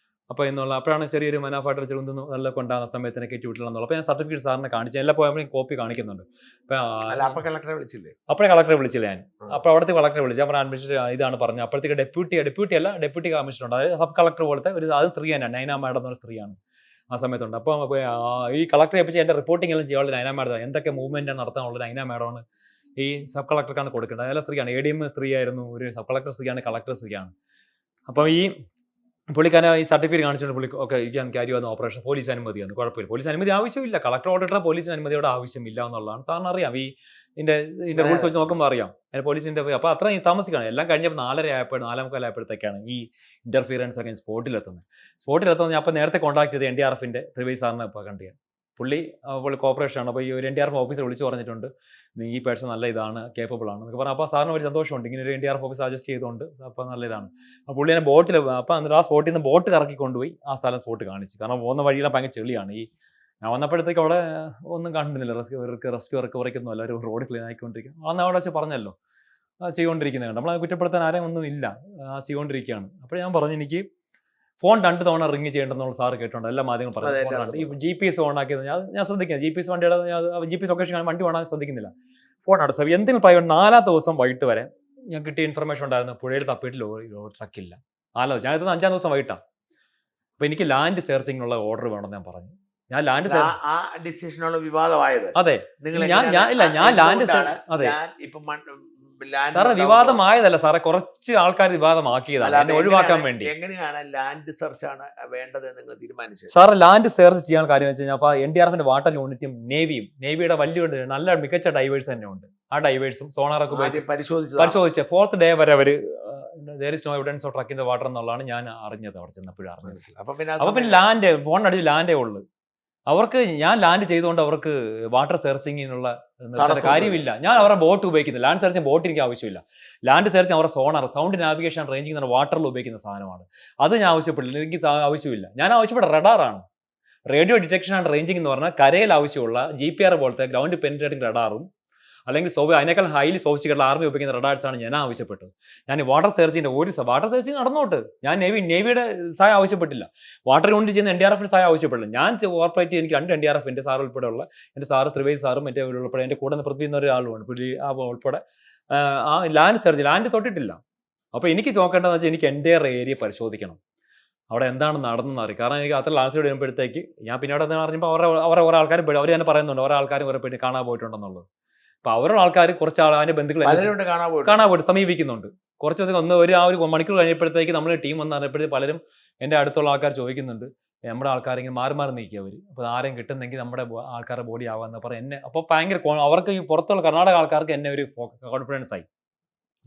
അപ്പോഴാണ് ചെറിയൊരു മനാഫായിട്ട് ചെറുതൊന്നും നല്ല കൊണ്ടാകുന്ന സമയത്തിനെ കയറ്റി വിട്ടില്ലെന്നുള്ളത്. അപ്പോൾ ഞാൻ സർട്ടിഫിക്കറ്റ് സാറിനെ കാണിച്ചു. എല്ലാം പോയപ്പോഴും കോപ്പി കാണിക്കുന്നുണ്ട്. അപ്പോൾ കളക്ടറെ വിളിച്ചില്ലേ? അപ്പോഴേ കളക്ടറെ വിളിച്ചില്ല ഞാൻ. അപ്പോൾ അവിടുത്തെ കളക്ടറെ വിളിച്ചു. അപ്പോൾ അഡ്മിനിസ്ട്രേഷൻ ഇതാണ് പറഞ്ഞത്. അപ്പോഴത്തേക്ക് ഡെപ്യൂട്ടി കമ്മീഷണർ ഉണ്ട്. അതായത് സബ് കളക്ടർ പോലത്തെ അത് സ്ത്രീ തന്നെയാണ്. നൈന മാഡം എന്നൊരു സ്ത്രീയാണ് ആ സമയത്തുണ്ട്. അപ്പോൾ ഈ കളക്ടറെ ഏൽപ്പിച്ച് എൻ്റെ റിപ്പോർട്ടിംഗ് എല്ലാം ചെയ്യാനുള്ള നൈന മാഡം, എന്തൊക്കെ മൂവ്മെൻറ്റാണ് നടത്താനുള്ളത് നൈന മാഡമാണ് ഈ സബ് കളക്ടർക്കാണ് കൊടുക്കേണ്ടത്. അതെല്ലാം സ്ത്രീയാണ്. ADM സ്ത്രീയായിരുന്നു, ഒരു സബ് കളക്ടർ സ്ത്രീയാണ്, കളക്ടർ സ്ത്രീയാണ്. അപ്പം ഈ പുള്ളിക്കാരൻ ഈ സർട്ടിഫിക്കറ്റ് കാണിച്ചുകൊണ്ട് പുള്ളി ഓക്കെ ഞാൻ ക്യാരി വന്ന ഓപ്പറേഷൻ പോലീസ് അനുമതിയാണ്, കുഴപ്പമില്ല, പോലീസ് അനുമതി ആവശ്യമില്ല, കളക്ടർ ഓർഡർ പോലീസിന് അനുമതിയോടെ ആവശ്യമില്ല എന്നുള്ളതാണ് സാറിന് അറിയാം. ഇതിൻ്റെ റൂൾസ് വെച്ച് നോക്കുമ്പോൾ അറിയാം പോലീസിൻ്റെ. അപ്പോൾ അത്രയും താമസിക്കുകയാണ്. എല്ലാം കഴിഞ്ഞപ്പോൾ 4:30 ആയപ്പോഴത്തേക്കാണ് ഈ ഇൻ്റർഫിയറൻസ് ഒക്കെ സ്പോട്ടിലെത്തുന്നത്. അപ്പോൾ നേരത്തെ കോൺടാക്ട് ചെയ്ത് NDRFിൻ്റെ ത്രിവേദി സാറിനെ ഇപ്പോൾ കണ്ടിയാണ്. പുള്ളി കോർപ്പറേഷനാണ്. അപ്പോൾ ഈ ഒരു NDRF ഓഫീസർ വിളിച്ച് പറഞ്ഞിട്ടുണ്ട് ഈ പേഴ്സൺ നല്ല ഇതാണ്, കേപ്പബിൾ ആണ് എന്നൊക്കെ പറഞ്ഞു. അപ്പോൾ സാറിന് ഒരു സന്തോഷമുണ്ട് ഇങ്ങനെ ഒരു NDRF ഓഫീസ് സജസ്റ്റ് ചെയ്തുകൊണ്ട്. അപ്പോൾ നല്ല ഇതാണ്. അപ്പോൾ പുള്ളി തന്നെ ബോട്ടിൽ, അപ്പോൾ എന്നിട്ട് ആ സ്പോട്ടിൽ നിന്ന് ബോട്ട് കറക്കി കൊണ്ടുപോയി ആ സ്ഥലം സ്പോട്ട് കാണിച്ചു. കാരണം പോകുന്ന വഴിയെല്ലാം ഭയങ്കര ചെളിയാണ്. ഞാൻ വന്നപ്പോഴത്തേക്ക് അവിടെ ഒന്നും കണ്ടിരുന്നില്ല. റെസ്ക്യൂ റിക്കവറിക്കൊന്നും അല്ല, ഒരു റോഡ് ക്ലീൻ ആയിക്കൊണ്ടിരിക്കുക. അന്ന് അവിടെ വെച്ച് പറഞ്ഞല്ലോ ചെയ്തുകൊണ്ടിരിക്കുന്നത് കണ്ട്. നമ്മളെ കുറ്റപ്പെടുത്താൻ ആരും ഒന്നും ഇല്ല, ചെയ്തുകൊണ്ടിരിക്കുകയാണ്. അപ്പോൾ ഞാൻ പറഞ്ഞു എനിക്ക് ഫോൺ 2 തവണ റിങ് ചെയ്യേണ്ടെന്നുള്ള സാറ് കേട്ടുണ്ട്. എല്ലാ മാധ്യമങ്ങളും പറഞ്ഞു. ഈ GPS ഓൺ ആക്കിയത് ഞാൻ ശ്രദ്ധിക്കുന്നത്. GPS വണ്ടിയുടെ GPS ലൊക്കേഷൻ വണ്ടി ഓണാൻ ശ്രദ്ധിക്കുന്നില്ല. ഫോൺ അടച്ച എന്തെങ്കിലും പറയുന്നത് 4ാം ദിവസം വൈകിട്ട് വരെ ഞാൻ കിട്ടിയ ഇൻഫർമേഷൻ ഉണ്ടായിരുന്നു. പുഴയിൽ തപ്പിയിട്ട് ലോറി ട്രക്കില്ല. ഞാനിത് 5-ാം ദിവസം വൈകിട്ടാണ്. അപ്പോൾ എനിക്ക് ലാൻഡ് സെർച്ചിങ്ങിനുള്ള ഓർഡർ വേണമെന്ന് ഞാൻ പറഞ്ഞു. ഞാൻ ലാൻഡ് ആ ഡിസിഷനുള്ള വിവാദമായത് അതെ നിങ്ങൾ ഞാൻ ലാൻഡ് അതെ സാറേ വിവാദമായതല്ല സാറേ, കുറച്ച് ആൾക്കാർ വിവാദമാക്കിയതാണ് എന്നെ ഒഴിവാക്കാൻ വേണ്ടി. എങ്ങനെയാണ് ലാൻഡ് സെർച്ച് ആണ് വേണ്ടത് നിങ്ങൾ തീരുമാനിച്ചത്? സാറേ ലാൻഡ് സെർച്ച് ചെയ്യാൻ കാര്യം വെച്ച് കഴിഞ്ഞാൽ NDRFിന്റെ വാട്ടർ യൂണിറ്റും നേവിയുടെ വലിയ നല്ല മികച്ച ഡൈവേഴ്സ് തന്നെ ഉണ്ട്. ആ ഡൈവേഴ്സും സോണാറൊക്കെ പരിശോധിച്ച 4th ഡേ വരെ അവർ there is no evidence of truck in the water എന്നുള്ളതാണ് ഞാൻ അറിഞ്ഞത് അവിടെ ചെന്നപ്പോഴും അറിഞ്ഞത്. അപ്പൊ പിന്നെ ലാൻഡ് ഫോൺ അടിച്ച് ലാൻഡേ ഉള്ളു. അവർക്ക് ഞാൻ ലാൻഡ് ചെയ്തുകൊണ്ട് അവർക്ക് വാട്ടർ സെർച്ചിങ്ങിനുള്ള കാര്യമില്ല. ഞാൻ അവരുടെ ബോട്ട് ഉപയോഗിക്കുന്നത്. ലാൻഡ് സെർച്ചിങ് ബോട്ട് എനിക്ക് ആവശ്യമില്ല. ലാൻഡ് സെർച്ചിങ് അവരുടെ സോണാർ സൗണ്ട് നാവിഗേഷൻ റേഞ്ചിങ് എന്ന വാട്ടറിൽ ഉപയോഗിക്കുന്ന സാധനമാണ്. അത് ഞാൻ ആവശ്യപ്പെട്ടില്ല, എനിക്ക് ആവശ്യമില്ല. ഞാൻ ആവശ്യപ്പെട്ട റഡാറാണ്. റേഡിയോ ഡിറ്റക്ഷൻ ആൻഡ് റേഞ്ചിങ് എന്ന് പറഞ്ഞാൽ കരയിൽ ആവശ്യമുള്ള GPR പോലത്തെ ഗ്രൗണ്ട് പെനിട്രേറ്റിംഗ് റഡാറും അല്ലെങ്കിൽ അതിനേക്കാൾ ഹൈലി സോഫിസ്റ്റിക്കേറ്റഡ് ആർമി ഉപയോഗിക്കുന്ന റഡാർസാണ് ഞാൻ ആവശ്യപ്പെട്ടത്. ഞാൻ വാട്ടർ സെർച്ചിന്റെ വാട്ടർ സെർച്ചിങ് നടന്നോട്ട്. ഞാൻ നേവിയുടെ സഹായം ആവശ്യപ്പെട്ടില്ല. വാട്ടർ യൂണിറ്റ് ചെയ്യുന്ന NDRFിന്റെ സഹായം ആവശ്യപ്പെട്ടില്ല. ഞാൻ കോർപ്പറേറ്റ് എനിക്ക് 2 NDRF എൻ്റെ സാർ ഉൾപ്പെടെയുള്ള എൻ്റെ സാറ് ത്രിവേദി സാറും മറ്റേ ഉൾപ്പെടെ എൻ്റെ കൂടെ പൃഥ്വി എന്നൊരു ആളുമാണ് ഉൾപ്പെടെ ആ ലാൻഡ് സെർച്ച് ലാൻഡ് തൊട്ടിട്ടില്ല. അപ്പോൾ എനിക്ക് നോക്കേണ്ടതെന്ന് വെച്ചാൽ എനിക്ക് എൻ്റെ ഏരിയ പരിശോധിക്കണം, അവിടെ എന്താണ് നടന്നെന്ന് അറിയാം. കാരണം എനിക്ക് അത്ര ലാൻഡ് സൈഡ് വരുമ്പോഴത്തേക്ക് ഞാൻ പിന്നെ അവിടെ അറിഞ്ഞപ്പോൾ അവരെ ഓരോ ആൾക്കാർ അവർ തന്നെ പറയുന്നുണ്ട് ഓരോ ആൾക്കാരും ഓരോ പേര് കാണാൻ പോയിട്ടുണ്ടെന്നുള്ളത്. അപ്പോൾ അവരുടെ ആൾക്കാർ കുറച്ച് അതിൻ്റെ ബന്ധുക്കൾ കാണാൻ പോയിട്ട് സമീപിക്കുന്നുണ്ട്. കുറച്ച് ദിവസം ഒരു മണിക്കൂർ കഴിഞ്ഞപ്പോഴത്തേക്ക് നമ്മുടെ ടീം വന്ന് അറിഞ്ഞപ്പോഴത്തേക്ക് പലരും എൻ്റെ അടുത്തുള്ള ആൾക്കാർ ചോദിക്കുന്നുണ്ട്, നമ്മുടെ ആൾക്കാരെങ്കിലും മാറി നീക്കി അവർ. അപ്പോൾ ആരെയും കിട്ടുന്നെങ്കിൽ നമ്മുടെ ആൾക്കാരുടെ ബോഡി ആവാമെന്ന് പറഞ്ഞ് എന്നെ അപ്പോൾ ഭയങ്കര അവർക്ക് ഈ പുറത്തുള്ള കർണാടക ആൾക്കാർക്ക് എന്നെ ഒരു കോൺഫിഡൻസ് ആയി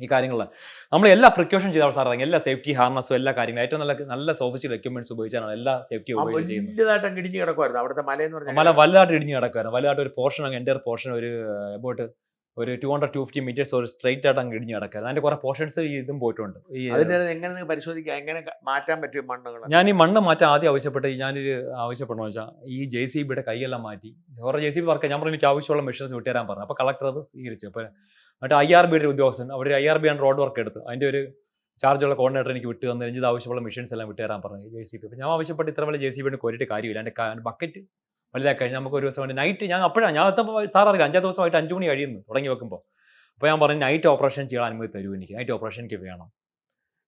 ഈ കാര്യങ്ങളിൽ. നമ്മൾ എല്ലാ പ്രിക്കോഷൻ ചെയ്താൽ സാർ ഇറങ്ങി എല്ലാ സേഫ്റ്റി ഹാർനസും എല്ലാ കാര്യങ്ങളും ഏറ്റവും നല്ല സോഫിസ്റ്റിക്കൽ എക്യുപ്മെന്റ്സ് ഉപയോഗിച്ചാണ് എല്ലാ സേഫ്റ്റി മല വലുതായിട്ട് ഇടിഞ്ഞ് കിടക്കുമായിരുന്നു. വലുതായിട്ട് ഒരു പോർഷൻ എൻ്റെ പോർഷൻ ഒരു അബൌട്ട് ഒരു 200-250 മീറ്റേഴ്സ് ഒരു സ്ട്രൈറ്റ് ആയിട്ട് അങ്ങ് ഇടിഞ്ഞ് കിടക്കുക. അതിന്റെ കുറെ പോർഷൻസ് ഇതും പോയിട്ടുണ്ട്. എങ്ങനെ പരിശോധിക്കാം, എങ്ങനെ മാറ്റാൻ പറ്റും മണ്ണുകൾ? ഞാൻ ഈ മണ്ണ് മാറ്റാൻ ആദ്യം ആവശ്യപ്പെട്ട് ഞാനൊരു ആവശ്യപ്പെടണമെന്ന് വെച്ചാൽ ഈ JCBയുടെ കൈയെല്ലാം മാറ്റി ഓരോ JCB വർക്ക് ഞാൻ പറഞ്ഞു എനിക്ക് ആവശ്യമുള്ള മെഷീൻസ് വിട്ടുതരാൻ പറഞ്ഞു. അപ്പോൾ കളക്ടർ അത് സ്വീകരിച്ചു. അപ്പോൾ മറ്റേ IRBയുടെ ഉദ്യോഗസ്ഥൻ അവർ IRB ആണ് റോഡ് വർക്ക് എടുത്ത് അതിൻ്റെ ഒരു ചാർജുള്ള കോർഡിനേറ്റർ എനിക്ക് വിട്ട് തന്നു. എനിക്ക് ആവശ്യമുള്ള മെഷീൻസ് എല്ലാം വിട്ടുതരാൻ പറഞ്ഞു JCB. അപ്പോൾ ഞാൻ ആവശ്യപ്പെട്ട് ഇത്ര വലിയ JCBയുടെ കോരിയിട്ട് കാര്യമില്ല, എൻ്റെ ബക്കറ്റ് വലുതാക്കി കഴിഞ്ഞാൽ നമുക്ക് ഒരു ദിവസം വേണ്ടി നൈറ്റ് ഞാൻ എത്തുമ്പോൾ സാർ അറിയാം 5ാം ദിവസമായിട്ട് 5 മണി കഴിയുന്നു തുടങ്ങി വെക്കുമ്പോൾ. അപ്പോൾ ഞാൻ പറഞ്ഞു നൈറ്റ് ഓപ്പറേഷൻ ചെയ്യാൻ അനുമതി തരൂ, എനിക്ക് നൈറ്റ് ഓപ്പറേഷൻ എനിക്ക് വേണം.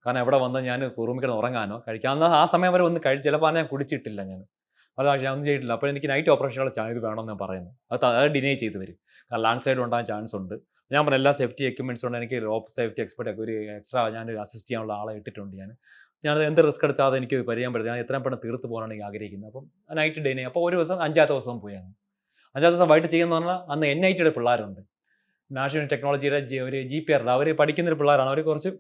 കാരണം എവിടെ വന്ന് ഞാൻ റൂമിൽ കിടന്ന് ഉറങ്ങാനോ കഴിക്കാമെന്ന് ആ സമയം വരെ ഒന്ന് ചിലപ്പോൾ ഞാൻ കുടിച്ചിട്ടില്ല, ഞാൻ ഒന്നും ചെയ്തിട്ടില്ല. അപ്പോൾ എനിക്ക് നൈറ്റ് ഓപ്പറേഷനുള്ള ചാൻസ് വേണമെന്ന് ഞാൻ പറയുന്നു. അത് ഡിനൈ ചെയ്ത് വരും. കാരണം ലാൻഡ് സൈഡ് ഉണ്ടാകാൻ ചാൻസ് ഉണ്ട്. ഞാൻ പറഞ്ഞ എല്ലാ സേഫ്റ്റി എക്യുപ്മെൻറ്റ്സ് ഉണ്ട്. എനിക്ക് റോപ്പ് സേഫ്റ്റി എക്സ്പെർട്ട് ഒരു എക്സ്ട്രാ ഞാൻ അസിസ്റ്റ് ചെയ്യാനുള്ള ആളെ ഇട്ടിട്ടുണ്ട്. ഞാനത് എന്ത് റിസ്ക് എടുത്താതെ എനിക്ക് പരിചയം പറ്റും. ഞാൻ എത്രയും പെട്ടെന്ന് തീർത്ത് പോകാനാണ് എനിക്ക് ആഗ്രഹിക്കുന്നത്. അപ്പം നൈറ്റ് ഡേ അപ്പോൾ ഒരു ദിവസം 5ാമത്തെ ദിവസം പോയി. 5ാമത്തെ ദിവസം വൈകിട്ട് ചെയ്യുന്ന പറഞ്ഞാൽ അന്ന് NITയുടെ പിള്ളേരുണ്ട്, നാഷണൽ ടെക്നോളജിയുടെ ഒരു GPR അവർ പഠിക്കുന്നൊരു പിള്ളേരാണ്. അവർ കുറച്ച്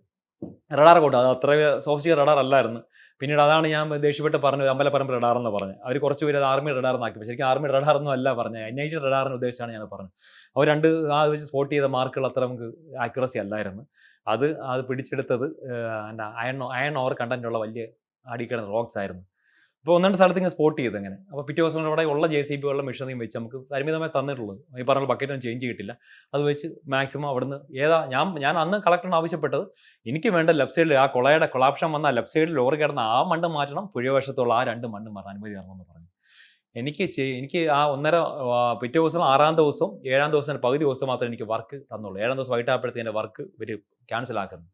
റഡാർ കൊണ്ടു, അത് അത്ര സോഫ്റ്റ്വെയർ റഡാർ അല്ലായിരുന്നു. പിന്നീട് അതാണ് ഞാൻ ദേഷ്യപ്പെട്ട് പറഞ്ഞത് അമ്പലപ്പറമ്പ് റഡാർ എന്ന് പറഞ്ഞു. അവർ കുറച്ച് പേര് അത് ആർമി റഡാർ എന്നാക്കി. പക്ഷേ ശരിക്കും ആർമി റഡാർ ഒന്നും അല്ല പറഞ്ഞത്, NIT റഡാറിന് ഉദ്ദേശിച്ചാണ് ഞാൻ പറഞ്ഞത്. അവർ വെച്ച് സ്പോട്ട് ചെയ്ത മാർക്കുകൾ അത്ര നമുക്ക് ആക്യുറസി അല്ലായിരുന്നു. അത് പിടിച്ചെടുത്തത് അയൺ ഓവർ കണ്ടന്റ് ഉള്ള വലിയ അടിക്കിടന്ന റോക്സ് ആയിരുന്നു. അപ്പോൾ 1-2 സ്ഥലത്ത് ഇങ്ങനെ സ്പോട്ട് ചെയ്ത് അങ്ങനെ. അപ്പോൾ പിറ്റേ ദിവസം ഇവിടെ ഉള്ള JCB ഉള്ള മെഷീനെയും വെച്ച് നമുക്ക് പരിമിതമായി തന്നിട്ടുള്ളത് ഈ പറഞ്ഞ ബക്കറ്റൊന്നും ചേഞ്ച് ചെയ്തിട്ടില്ല. അത് വെച്ച് മാക്സിമം അവിടുന്ന് ഞാൻ അന്ന് കളക്ടറിന് ആവശ്യപ്പെട്ടത് എനിക്ക് വേണ്ട ലെഫ്റ്റ് സൈഡിൽ ആ കൊളാപ്ഷൻ വന്ന ലെഫ്റ്റ് സൈഡിൽ ലോറി കിടന്ന ആ മണ്ണ് മാറ്റണം, പുഴവശത്തുള്ള ആ 2 മണ്ണ് മാറാൻ അനുമതി തരണമെന്ന് പറഞ്ഞു. എനിക്ക് ആ പിറ്റേ ദിവസം 6ാം ദിവസം 7ാം ദിവസം പകുതി ദിവസം മാത്രമേ എനിക്ക് വർക്ക് തന്നുള്ളൂ. 7ാം ദിവസം വൈകിട്ടായപ്പോഴത്തേക്ക് എൻ്റെ വർക്ക് ഇവർ ക്യാൻസൽ ആക്കുന്നു.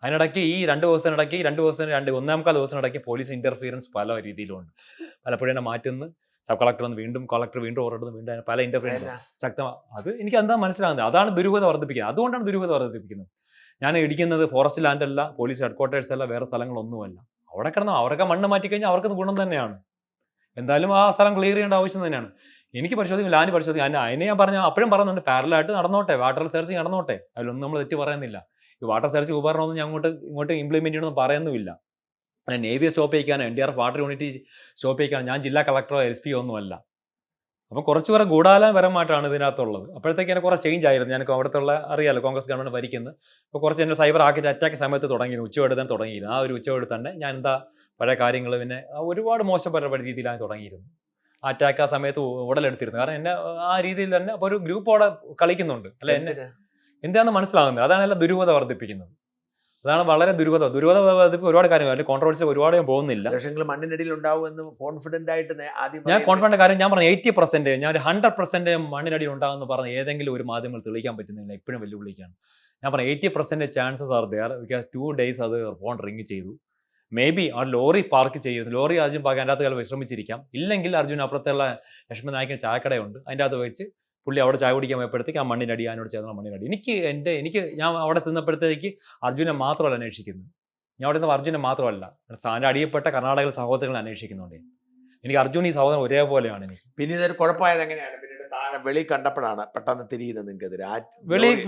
അതിനിടയ്ക്ക് ഈ 2 ദിവസത്തിനിടയ്ക്ക് 1-1/4 ദിവസത്തിനിടയ്ക്ക് പോലീസ് ഇന്റർഫിയറൻസ് പല രീതിയിലുണ്ട്. പലപ്പോഴും എന്നെ മാറ്റുന്നു, സബ് കളക്ടർ കളക്ടർ വീണ്ടും ഓർഡർ വീണ്ടും പല ഇന്റർഫിയറൻസ് ശക്തമാണ്. അത് എനിക്ക് എന്താ മനസ്സിലാകുന്നത്, അതാണ് ദുരൂഹത വർദ്ധിപ്പിക്കുന്നത്. അതുകൊണ്ടാണ് ദുരൂഹത വർദ്ധിപ്പിക്കുന്നത്. ഞാൻ ഇടിക്കുന്നത് ഫോറസ്റ്റ് ലാൻഡ് അല്ല, പോലീസ് ഹെഡ്ക്വാർട്ടേഴ്സ് അല്ല, വേറെ സ്ഥലങ്ങളൊന്നുമല്ല. അവിടെ കിടന്നോ അവരൊക്കെ മണ്ണ് മാറ്റിക്കഴിഞ്ഞാൽ അവർക്ക് ഗുണം തന്നെയാണ്. എന്തായാലും ആ സ്ഥലം ക്ലിയർ ചെയ്യേണ്ട ആവശ്യം തന്നെയാണ്. എനിക്ക് പരിശോധിക്കും, ലാൻഡ് പരിശോധിക്കും. അതിനെ ഞാൻ അപ്പോഴും പറയുന്നുണ്ട് പാരലായിട്ട് നടന്നോട്ടെ, വാട്ടർ സെർച്ചിങ് നടന്നോട്ടെ, അതിലൊന്നും നമ്മൾ തെറ്റ് പറയുന്നില്ല. ഈ വാട്ടർ സെർച്ച് ഉപകരണമൊന്നും ഞാൻ ഇങ്ങോട്ട് ഇംപ്ലിമെന്റ് ചെയ്യണമെന്ന് പറയുന്നുമില്ല. നേവിയെ സ്റ്റോപ്പ് ചെയ്യിക്കാനോ NDRF വാട്ടർ യൂണിറ്റ് സ്റ്റോപ്പ് ചെയ്യിക്കാനോ ഞാൻ ജില്ലാ കളക്ടറോ SP ഒന്നുമല്ല. അപ്പം കുറച്ച് പേരെ ഗൂഢാലോചനപരമായിട്ടാണ് ഇതിനകത്തുള്ളത്. അപ്പോഴത്തേക്ക് എന്നെ കുറേ ചേഞ്ച് ആയിരുന്നു. ഞാൻ അവിടുത്തെ അറിയാലോ കോൺഗ്രസ് ഗവൺമെന്റ് ഭരിക്കുന്നത്. അപ്പോൾ കുറച്ച് എൻ്റെ സൈബർ അറ്റാക്ക് സമയത്ത് തുടങ്ങിയിരുന്നു, ഉച്ചവെടുത്താൻ തുടങ്ങിയിരുന്നു. ആ ഒരു ഉച്ചവെടുത്ത് തന്നെ ഞാൻ പഴയ കാര്യങ്ങൾ പിന്നെ ഒരുപാട് മോശപ്പെട്ട രീതിയിലാണ് തുടങ്ങിയിരുന്നു. ആ അറ്റാക്ക് ആ സമയത്ത് ഉടലെടുത്തിരുന്നു. കാരണം എന്നെ ആ രീതിയിൽ തന്നെ അപ്പോൾ ഒരു ഗ്രൂപ്പ് അവിടെ കളിക്കുന്നുണ്ട് അല്ലെ, എന്നെ എന്താണെന്ന് മനസ്സിലാകുന്നത്. അതാണ് എല്ലാം ദുരൂഹത വർദ്ധിപ്പിക്കുന്നത്. അതാണ് വളരെ ദുരൂഹത വർദ്ധിപ്പിക്കുന്ന ഒരുപാട് കാര്യങ്ങൾ. അതിൽ കോൺട്രവേഴ്സി ഒരുപാട് ഞാൻ പോകുന്നില്ല. മണ്ണിനടിയിൽ ഉണ്ടാവുമെന്ന് കോൺഫിഡന്റ് ആയിട്ട് ഞാൻ കോൺഫിഡന്റ് കാര്യം ഞാൻ പറഞ്ഞു 80%, ഞാൻ 100% മണ്ണിനടിയിൽ ഉണ്ടാകുമെന്ന് പറഞ്ഞ് ഏതെങ്കിലും ഒരു മാധ്യമങ്ങൾ തെളിയിക്കാൻ പറ്റുന്നില്ല. ഇപ്പോഴും വെല്ലുവിളിക്കാണ്. ഞാൻ പറഞ്ഞു 80% chances are there because 2 days അത് ഫോൺ റിങ് ചെയ്തു. മേ ബി ആ ലോറി പാർക്ക് ചെയ്യുന്നു. ലോറി അർജുൻ പാർക്ക് അതിൻ്റെ അകത്ത് വിശ്രമിച്ചിരിക്കാം. ഇല്ലെങ്കിൽ അർജുൻ അപ്പുറത്തുള്ള ലക്ഷ്മൺ നായിക്കിന് ചായക്കടയുണ്ട്. അതിൻ്റെ അകത്ത് വെച്ച് പുള്ളി അവിടെ ചായ കുടിക്കാൻ പോയപ്പോഴത്തേക്ക് ആ മണ്ണിനടി അതിനോട് ചേർന്ന മണ്ണിനടി. എനിക്ക് ഞാൻ അവിടെ തിന്നപ്പോഴത്തേക്ക് അർജുനെ മാത്രമല്ല അന്വേഷിക്കുന്നത്. ഞാൻ അവിടെ നിന്ന് അർജുനെ മാത്രമല്ല സാറിൻ്റെ അടിയപ്പെട്ട കർണാടക സഹോദരങ്ങളെ അന്വേഷിക്കുന്നുണ്ട്. എനിക്ക് അർജുൻ ഈ സഹോദരൻ ഒരേപോലെയാണ് എനിക്ക്. പിന്നെ ഇതൊരു കുഴപ്പമായത് എങ്ങനെയാണ്? പിന്നീട് താഴെ വെളി കണ്ടപ്പോഴാണ് പെട്ടെന്ന് തിരിയുന്നത് നിങ്ങൾക്കെതിരെ.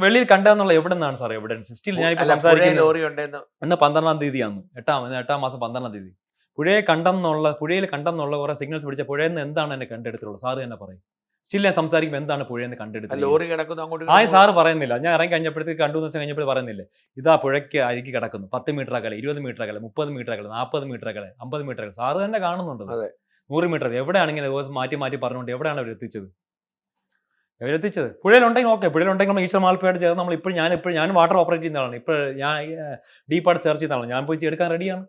വെളിയിൽ കണ്ടെന്നുള്ള എവിടെ നിന്നാണ് സാർ എവിഡൻസ്? സ്റ്റിൽ ഞാനിപ്പോൾ സംസാരിക്കുന്നത് ലോറി ഉണ്ടെന്ന്. ഇന്ന് 12-ാം തീയതിയാണ്, 8ാം മാസം 12-ാം തീയതി പുഴയിൽ കണ്ടെന്നുള്ള കുറെ സിഗ്നൽസ് പിടിച്ച പുഴയിൽ നിന്ന് എന്താണ് എന്നെ കണ്ടെടുത്തുള്ളത് സാറ് തന്നെ പറയും. സ്റ്റിൽ ഞാൻ സംസാരിക്കുമ്പോൾ എന്താണ് പുഴയിൽ നിന്ന് കണ്ടെടുത്തത്? ലോറി കിടക്കുന്നു അങ്ങോട്ട്. സാറ് പറയുന്നില്ല. ഞാൻ ഇറങ്ങി കഴിഞ്ഞപ്പോഴത്തേക്ക് 2 ദിവസം കഴിഞ്ഞപ്പോൾ പറയുന്നില്ലേ, ഇതാ പുഴയ്ക്ക് അഴുകി കിടക്കുന്നു, 10 മീറ്റർ അകലെ, 20 മീറ്റർ അകലെ, 30 മീറ്റർ അകലെ, 40 മീറ്റർ അകലെ, 50 മീറ്റർ അകലെ. സാറ് തന്നെ കാണുന്നുണ്ട്. 100 മീറ്റർ എവിടെയാണ് ഇങ്ങനെ ദിവസം മാറ്റി പറഞ്ഞുകൊണ്ട് എവിടെയാണ് അവരെത്തിച്ചത്? പുഴയിലുണ്ടെങ്കിൽ ഓക്കെ, പുഴയിലുണ്ടെങ്കിൽ നമ്മൾ ഈശ്വർ മാൽപ്പയായിട്ട് ചേർന്ന് നമ്മൾ ഞാൻ വാട്ടർ ഓപ്പറേറ്റ് ചെയ്യുന്ന ആളാണ്. ഇപ്പോൾ ഞാൻ ഡീപ്പായിട്ട് സെർച്ച് ചെയ്യുന്ന ആളാണ്. ഞാൻ പോയി എടുക്കാൻ റെഡിയാണ്.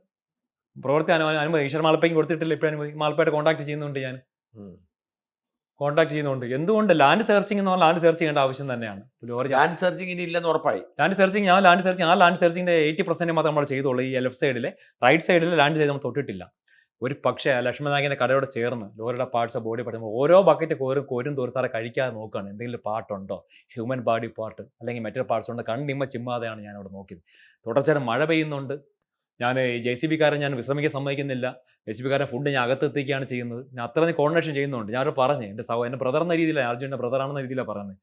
പ്രവൃത്തി അനുമതി ഈശ്വർ മാൽപ്പയ്ക്ക് കൊടുത്തിട്ടില്ല. ഇപ്പോൾ അനുമതി മാൽപ്പയായിട്ട് കോൺടാക്ട് ചെയ്യുന്നുണ്ട്. എന്തുകൊണ്ട് ലാൻഡ് സെർച്ചിങ് എന്ന് പറഞ്ഞാൽ ലാൻഡ് സെർച്ച് ചെയ്യേണ്ട ആവശ്യം തന്നെയാണ്. ലാൻഡ് സെർച്ചിങ് ഇനി ഇല്ലെന്ന് ഉറപ്പായി. ലാൻഡ് സെർച്ചിങ്ങിന്റെ 80% മാത്രം നമ്മൾ ചെയ്തോളൂ. ഈ ലെഫ്റ്റ് സൈഡിലെ റൈറ്റ് സൈഡിൽ ലാൻഡ് ചെയ്ത് നമ്മൾ തൊട്ടിട്ടില്ല. ഒരു പക്ഷേ ലക്ഷ്മൺ നായകന്റെ കടയോട് ചേർന്ന് ലോറിയുടെ പാർട്സ് ബോഡി പാർട്ട് ഓരോ ബക്കറ്റ് കോരും തോറും സാറെ കഴിക്കാതെ നോക്കുകയാണ്. എന്തെങ്കിലും പാർട്ടുണ്ടോ, ഹ്യൂമൻ ബോഡി പാർട്ട് അല്ലെങ്കിൽ മറ്റൊരു പാർട്സ് ഉണ്ട്, കണ്ണിമ്മ ചിമ്മാതെയാണ് ഞാൻ അവിടെ നോക്കിയത്. തുടർച്ചയായിട്ട് മഴ പെയ്യുന്നുണ്ട്. ഞാൻ JCB കാരൻ ഞാൻ വിശ്രമിക്കാൻ സമ്മതിക്കുന്നില്ല. JCB കാരൻ ഫുഡ് ഞാൻ അകത്തെത്തിക്കുകയാണ് ചെയ്യുന്നത്. ഞാൻ അത്രയും കോർഡിനേഷൻ ചെയ്യുന്നുണ്ട്. ഞാനൊരു പറഞ്ഞു എൻ്റെ ബ്രദർ എന്ന രീതിയിലാണ്, അർജുൻ്റെ ബ്രദറാണെന്ന രീതിയിലാണ് പറയുന്നത്.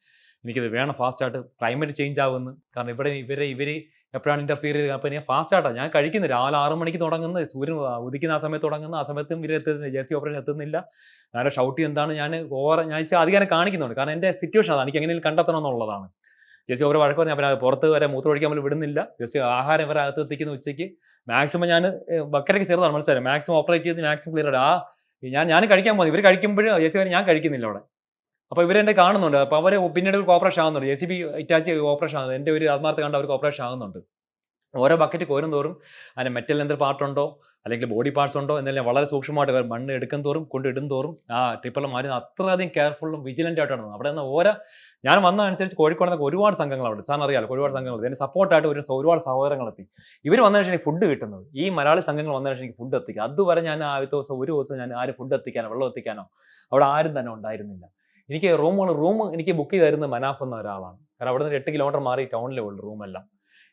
എനിക്കിത് വേണം ഫാസ്റ്റായിട്ട്. ക്ലൈമറ്റ് ചേഞ്ച് ആവുന്നു. കാരണം ഇവർ എപ്പോഴാണ് ഇൻ്റർഫിയർ ചെയ്ത്. അപ്പോൾ ഞാൻ ഫാസ്റ്റായിട്ടാണ് ഞാൻ കഴിക്കുന്നത്. രാവിലെ 6 മണിക്ക് തുടങ്ങുന്നത്, സൂര്യൻ ഉദിക്കുന്ന ആ സമയത്ത് തുടങ്ങുന്നത്. ആ സമയത്തും ഇവർ എത്തുന്നില്ല, JC ഓപ്പറേഷൻ എത്തുന്നില്ല. ഞാൻ ഷൗട്ട് എന്താണ് ഞാൻ അധികാരം കാണിക്കുന്നുണ്ട്. കാരണം എൻ്റെ സിറ്റുവേഷൻ അതാണ്, എനിക്ക് എങ്ങനെയും കണ്ടെത്തണം എന്നുള്ളതാണ്. JC ഓരോ വഴക്ക് പറഞ്ഞാൽ പിന്നെ അത് പുറത്ത് വരെ മൂത്രം ഒഴിക്കാൻ പോലും വിടുന്നില്ല. ജസ്റ്റ് ആഹാരം ഇവരെ അകത്ത് എത്തിക്കുന്ന ഉച്ചയ്ക്ക് മാക്സിമം ഞാൻ ബക്കറ്റൊക്കെ ചെറുതാണ് മനസ്സിലായി. മാക്സിമം ഓപ്പറേറ്റ് ചെയ്ത് മാക്സിമം ക്ലിയർ ഞാൻ കഴിക്കാൻ പോകുന്നത്. ഇവർ കഴിക്കുമ്പോഴും JC ഞാൻ കഴിക്കുന്നില്ല അവിടെ. അപ്പോൾ ഇവരെന്നെ കാണുന്നുണ്ട്. അപ്പോൾ അവർ പിന്നീട് ഒരു കോപ്പറേഷൻ ആകുന്നുണ്ട്. JCB ഇറ്റാച്ച് ഓപ്പറേഷൻ ആകുന്നത് എൻ്റെ ഒരു ആത്മാർത്ഥ കണ്ട് അവർക്ക് ഓപ്പറേഷൻ ആകുന്നുണ്ട്. ഓരോ ബക്കറ്റ് കോരും തോറും അതിന് മെറ്റൽ എന്തൊരു പാർട്ടുണ്ടോ അല്ലെങ്കിൽ ബോഡി പാർട്സ് ഉണ്ടോ എന്നെല്ലാം വളരെ സൂക്ഷ്മമായിട്ട് മണ്ണ് എടുക്കും തോറും കൊണ്ടിടും തോറും ആ ട്രിപ്പെല്ലാം മാറി അത്രയധികം കെയർഫുള്ളും വിജിലൻ്റ് ആയിട്ടാണ് അവിടെ നിന്ന് ഞാൻ വന്ന അനുസരിച്ച് കോഴിക്കോട് നിന്നൊക്കെ ഒരുപാട് സംഘങ്ങൾ അവിടെ സാറിന് അറിയാലോ, ഒരുപാട് സംഘങ്ങൾ എൻ്റെ സപ്പോർട്ടായിട്ട് ഒരുപാട് സഹോദരങ്ങൾ എത്തി. ഇവർ വന്ന ശേഷം ഫുഡ് കിട്ടുന്നത് ഈ മലയാളി സംഘങ്ങൾ വന്ന ശേഷം എനിക്ക് ഫുഡ് എത്തിക്കുക. അതുവരെ ഞാൻ ഒരു ദിവസം ഞാൻ ആരും ഫുഡ് എത്തിക്കാനോ വെള്ളം എത്തിക്കാനോ അവിടെ ആരും തന്നെ ഉണ്ടായിരുന്നില്ല. എനിക്ക് റൂം എനിക്ക് ബുക്ക് ചെയ്ത് തരുന്നത് മനാഫ് എന്ന ഒരാളാണ്. കാരണം അവിടെ നിന്ന് 8 കിലോമീറ്റർ മാറി ടൗണിലേ ഉള്ളൂ റൂമെല്ലാം.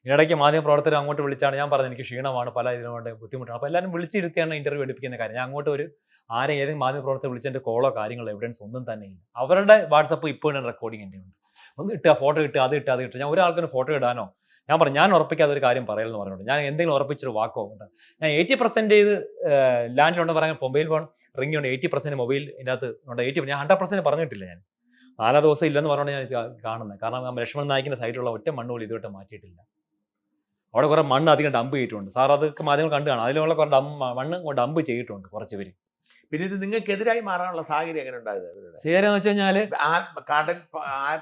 ഇതിനിടയ്ക്ക് മാധ്യമപ്രവർത്തകർ അങ്ങോട്ട് വിളിച്ചാണ്. ഞാൻ പറഞ്ഞത് എനിക്ക് ക്ഷീണമാണ്, പല ഇതിനുകൊണ്ട് ബുദ്ധിമുട്ടാണ്. അപ്പോൾ എല്ലാവരും വിളിച്ചിരുത്തിയാണ് ഇൻ്റർവ്യൂ എടുപ്പിക്കുന്ന കാര്യം. ഞാൻ അങ്ങോട്ട് ഏതെങ്കിലും മാധ്യമപ്രവർത്തകർ വിളിച്ചതിൻ്റെ കോളോ കാര്യങ്ങളോ എവിഡൻസ് ഒന്നും തന്നെ ഇല്ല. അവരുടെ വാട്സപ്പ് ഇപ്പോഴും റെക്കോർഡിങ് എൻ്റെ ഉണ്ട്. ഒന്ന് ഇട്ടുക, ഫോട്ടോ ഇട്ട്, അത് ഇട്ട് ഞാൻ ഒരാൾക്കൊരു ഫോട്ടോ ഇടാനോ ഞാൻ പറഞ്ഞു ഞാൻ ഉറപ്പിക്കാതെ ഒരു കാര്യം പറയലെന്ന് പറഞ്ഞിട്ടുണ്ട്. ഞാൻ എന്തെങ്കിലും ഉറപ്പിച്ചൊരു വാക്കോ ഉണ്ട്. ഞാൻ 80% ലാൻഡിലുണ്ടെന്ന് പറയാൻ മൊബൈൽ ഫോൺ റിംഗ് ഉണ്ട്. 80% മൊബൈൽ ഇതിനകത്ത് ഉണ്ട്. 80 ഞാൻ 100% പറഞ്ഞിട്ടില്ല. ഞാൻ 4 ദിവസം ഇല്ലെന്ന് പറഞ്ഞുകൊണ്ട് ഞാൻ കാണുന്നത്. കാരണം ലക്ഷ്മൺ നായിക്കിൻ്റെ സൈറ്റിലുള്ള ഒറ്റ മണ്ണ് പോലും ഇതുവരെ മാറ്റിയിട്ടില്ല. അവിടെ കുറേ മണ്ണ് അധികം ഡംപ് ചെയ്തിട്ടുണ്ട്. സാർ അതൊക്കെ മാധ്യമങ്ങൾ കണ്ടു കാണാം. അതിലുള്ള കുറേ മണ്ണ് ഡംപ് ചെയ്തിട്ടുണ്ട് കുറച്ച് പേര്. പിന്നെ ഇത് നിങ്ങൾക്കെതിരായി മാറാനുള്ള സാഹചര്യം എങ്ങനെ ഉണ്ടായത്? ശരിയെന്ന് വെച്ച് കഴിഞ്ഞാൽ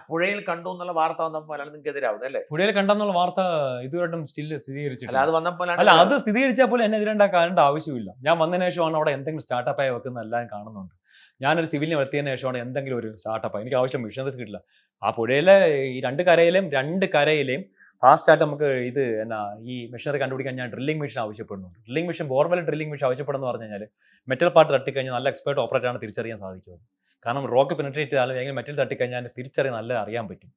പുഴയിൽ കണ്ടു എന്നുള്ള വാർത്ത വന്നപ്പോഴാണ് നിങ്ങൾക്ക് എതിരാവുന്നത് അല്ലേ? പുഴയിൽ കണ്ടെന്നുള്ള വാർത്ത ഇതുവരെയും സ്റ്റിൽ സ്ഥിരീകരിച്ചിട്ടില്ല. അത് വന്നപ്പോൾ അത് സ്ഥിരീകരിച്ചാൽ പോലും എന്നെ എതിരുണ്ടാക്കേണ്ട ആവശ്യമില്ല. ഞാൻ വന്നതിന് ശേഷമാണ് അവിടെ എന്തെങ്കിലും സ്റ്റാർട്ടപ്പായി വെക്കുന്ന എല്ലാം കാണുന്നുണ്ട്. ഞാനൊരു സിവിലിനെ എത്തിയതിന് ശേഷമാണ് എന്തെങ്കിലും ഒരു സ്റ്റാർട്ടപ്പ്. എനിക്ക് ആവശ്യം മിഷനറീസ് കിട്ടില്ല. ആ പുഴയിലെ ഈ രണ്ട് കരയിലെയും ഫാസ്റ്റായിട്ട് നമുക്ക് ഈ മെഷീനറി കണ്ടുപിടിക്കാൻ ഞാൻ ഡ്രില്ലിംഗ് മെഷീൻ ആവശ്യപ്പെടുന്നുണ്ട്. Drilling machine borewell drilling machine ആവശ്യപ്പെടുന്നു പറഞ്ഞു കഴിഞ്ഞാൽ മെറ്റൽ പാർട്ട് തട്ടിക്കഴിഞ്ഞാൽ നല്ല എക്സ്പേർട്ട് ഓപ്പറേറ്ററാണ് തിരിച്ചറിയാൻ സാധിക്കുന്നത്. കാരണം റോക്ക് പെനിട്രേറ്റ് ചെയ്താലും അല്ലെങ്കിൽ മെറ്റൽ തട്ടിക്കഴിഞ്ഞാൽ തിരിച്ചറിയാൻ നല്ല അറിയാൻ പറ്റും.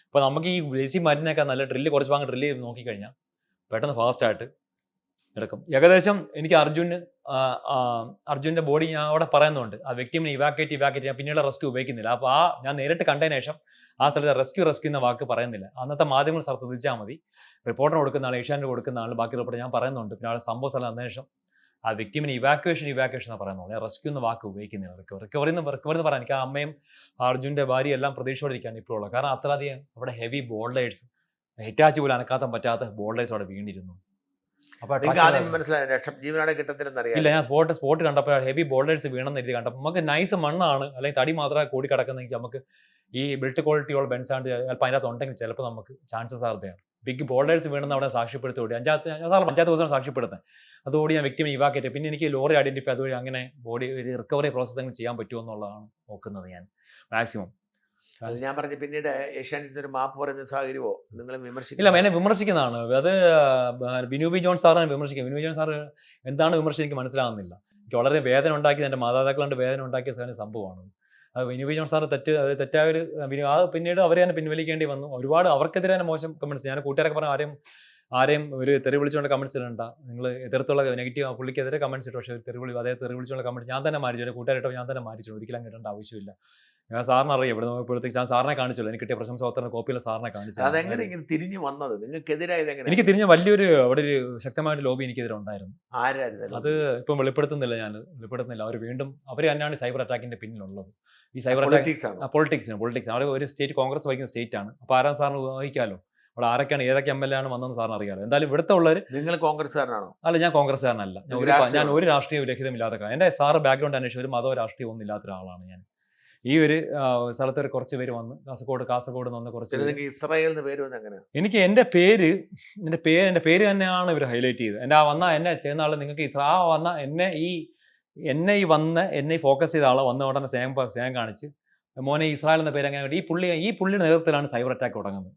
അപ്പോൾ നമുക്ക് ഈ JC മരുന്നൊക്കെ നല്ല കുറച്ച് ഭാഗം ഡ്രില്ല് ചെയ്ത് നോക്കിക്കഴിഞ്ഞാൽ പെട്ടെന്ന് ഫാസ്റ്റായിട്ട് എടുക്കും. ഏകദേശം എനിക്ക് അർജുൻ്റെ ബോഡി ഞാൻ അവിടെ പറയുന്നുണ്ട്. ആ വ്യക്തിനെ ഇവാക്യുവേറ്റ് ഞാൻ പിന്നീട് റെസ്ക്യൂ ഉപയോഗിക്കുന്നില്ല. അപ്പോൾ ഞാൻ നേരിട്ട് കണ്ടതിന് ശേഷം ആ സ്ഥലത്ത് റെസ്ക്യൂ എന്ന വാക്ക് പറയുന്നില്ല. അന്നത്തെ മാധ്യമങ്ങൾ സ്ഥലത്ത് ശ്രദ്ധിച്ചാൽ മതി. റിപ്പോർട്ടർ കൊടുക്കുന്ന ആൾ, ഏഷ്യാനെറ്റ് കൊടുക്കുന്ന ആൾ, ബാക്കി റിപ്പോർട്ടർ ഞാൻ പറയുന്നുണ്ട്. പിന്നെ ആൾ സംഭവ സ്ഥലം വന്നതിന് ശേഷം ആ വ്യക്തിനെ ഇവാക്യുവേഷൻ എന്ന് പറയുന്നുള്ളൂ. ഞാൻ റെസ്ക്യൂ എന്ന വാക്ക് ഉപയോഗിക്കുന്നില്ല. റിക്കവറി എന്ന് പറയാൻ എനിക്ക് ആ അമ്മയും അർജുൻ്റെ ഭാര്യ എല്ലാം പ്രതീക്ഷയോടിരിക്കുകയാണ് ഇപ്പോഴുള്ളത്. കാരണം അത്രയധികം അവിടെ ഹെവി ബോൾഡേഴ്സ് ഹിറ്റാച്ച് പോലും അനക്കാത്ത പറ്റാത്ത ബോൾഡേഴ്സ് അവിടെ വീണിരുന്നു. ഇല്ല, ഞാൻ സ്പോട്ട് കണ്ടപ്പോൾ ഹെവി ബോൾഡേഴ്സ് വീണെന്ന് എഴുതി കണ്ടപ്പോൾ നമുക്ക് നൈസ് മണ്ണാണ് അല്ലെങ്കിൽ തടി മാത്രമേ കൂടി കിടക്കുന്നെങ്കിൽ നമുക്ക് ഈ ബിൽറ്റ് ക്വാളിറ്റിയുള്ള ബെൻസാണ്ട് ചിലപ്പോൾ അതിനകത്ത് ഉണ്ടെങ്കിൽ ചിലപ്പോൾ നമുക്ക് chances are there. Big boulders വീണെന്ന് അവിടെ സാക്ഷ്യപ്പെടുത്തോടി 5ാമത്തെ ദിവസം സാക്ഷ്യപ്പെടുന്നത്. അതോടെ ഞാൻ വ്യക്തിയെ ഇവാക്കേറ്റ്. പിന്നെ എനിക്ക് ലോറി ഐഡന്റിഫൈ അതുവഴി അങ്ങനെ ബോഡി റിക്കവറി പ്രോസസ്സിങ് ചെയ്യാൻ പറ്റുമോ എന്നുള്ളതാണ് നോക്കുന്നത് ഞാൻ മാക്സിമം. അത് ഞാൻ പറഞ്ഞ പിന്നീട് ഏഷ്യാനെറ്റിന് ഒരു മാപ്പ് പറയുന്ന സാഹചര്യമോ നിങ്ങൾ ഇല്ല, വിമർശിക്കില്ല? എന്നെ വിമർശിക്കുന്നതാണ് അത്. ബിനു ബി ജോൺ സാറാണ് വിമർശിക്കുക. ബിനു ബി ജോൺ സാർ എന്താണ് വിമർശിച്ചത് എനിക്ക് മനസ്സിലാകുന്നില്ല. എനിക്ക് വളരെ വേദന ഉണ്ടാക്കിയത് എൻ്റെ മാതാപിതാക്കളുടെ വേദന ഉണ്ടാക്കിയ സംഭവമാണ്. അത് ബിനു ബി ജോൺ സാർ അത് തെറ്റായ ഒരു പിന്നീട് അവരെ തന്നെ പിൻവലിക്കേണ്ടി വന്നു. ഒരുപാട് അവർക്കെതിരെ തന്നെ മോശം കമൻറ്റ്സ്. ഞാൻ കൂട്ടുകാരൊക്കെ പറഞ്ഞ ആരെയും ഒരു തെറി വിളിച്ചുകൊണ്ട് കമൻറ്റ്സ് ഇടണ്ട, നിങ്ങൾ എതിർത്തുള്ള നെഗറ്റീവ് പുള്ളിക്കെതിരെ കമൻറ്റ്സ് ഇട്ടു. പക്ഷേ തെറി വിളിച്ചുള്ള കമൻറ്റ് ഞാൻ തന്നെ മാറ്റിച്ചു. എൻ്റെ കൂട്ടുകാരായിട്ടോ ഞാൻ തന്നെ മാറ്റിച്ചു. ഒരിക്കലും കിട്ടേണ്ട ആവശ്യമില്ല. ഞാൻ സാറിന് അറിയാം, ഇവിടെ നോക്കിയപ്പോഴത്തേക്ക് ഞാൻ സാറിനെ കാണിച്ചല്ലോ, എനിക്ക് കിട്ടിയ പ്രശംസാപത്രത്തിന്റെ കോപ്പിയിൽ സാറിനെ കാണിച്ചു. അതെങ്ങനെ ഇങ്ങനെ തിരിഞ്ഞു വന്നത്? നിങ്ങൾക്കെതിരായത് എങ്ങനെ? എനിക്ക് തിരിഞ്ഞ വലിയൊരു അവിടെ ഒരു ശക്തമായിട്ട് ലോബി എനിക്കെതിരെ ഉണ്ടായിരുന്നു. ആരായിരുന്നു അത് ഇപ്പം വെളിപ്പെടുത്തുന്നില്ല. അവർ വീണ്ടും അവർ തന്നെയാണ് സൈബർ അറ്റാക്കിന്റെ പിന്നിലുള്ളത്. ഈ സൈബർ പൊളിറ്റിക്സ് ആണ്? പൊളിറ്റിക്സ് അവിടെ ഒരു സ്റ്റേറ്റ് കോൺഗ്രസ് വഹിക്കുന്ന സ്റ്റേറ്റ് ആണ്. അപ്പോൾ ആരാം സാറിന് വഹിക്കാമല്ലോ. അവിടെ ആരൊക്കെയാണ് ഏതൊക്കെ MLA ആണ് വന്നതെന്ന് സാറിന് അറിയാമല്ലോ. എന്തായാലും ഇവിടുത്തെ ഉള്ളവർ. നിങ്ങൾ കോൺഗ്രസ്സുകാരനാണോ? അല്ല, ഞാൻ കോൺഗ്രസ്സുകാരനല്ല. ഞാൻ ഒരു രാഷ്ട്രീയ രഹിതമില്ലാത്ത എൻ്റെ സാറ് ബാക്ക്ഗ്രൗണ്ട് അന്വേഷിച്ച് ഒരു മതവും രാഷ്ട്രീയം ഒന്നും ഇല്ലാത്ത ഒരാളാണ് ഞാൻ. ഈ ഒരു സ്ഥലത്ത് ഒരു കുറച്ച് പേര് വന്ന് കാസർഗോഡ് നിന്ന് കുറച്ച് ഇസ്രായേൽ പേര് വന്ന് എങ്ങനെയാണ്? എനിക്ക് എൻ്റെ പേര് തന്നെയാണ് ഇവർ ഹൈലൈറ്റ് ചെയ്തത്. എന്നെ ചെയ്യുന്ന ആൾ നിങ്ങൾക്ക് എന്നെ ഫോക്കസ് ചെയ്ത ആളെ വന്ന ഉടനെ സ്നേഹം കാണിച്ച് മോനെ ഇസ്രായേൽ എന്ന പേര് അങ്ങനെ ഈ പുള്ളിയുടെ നേതൃത്വത്തിലാണ് സൈബർ അറ്റാക്ക് തുടങ്ങുന്നത്.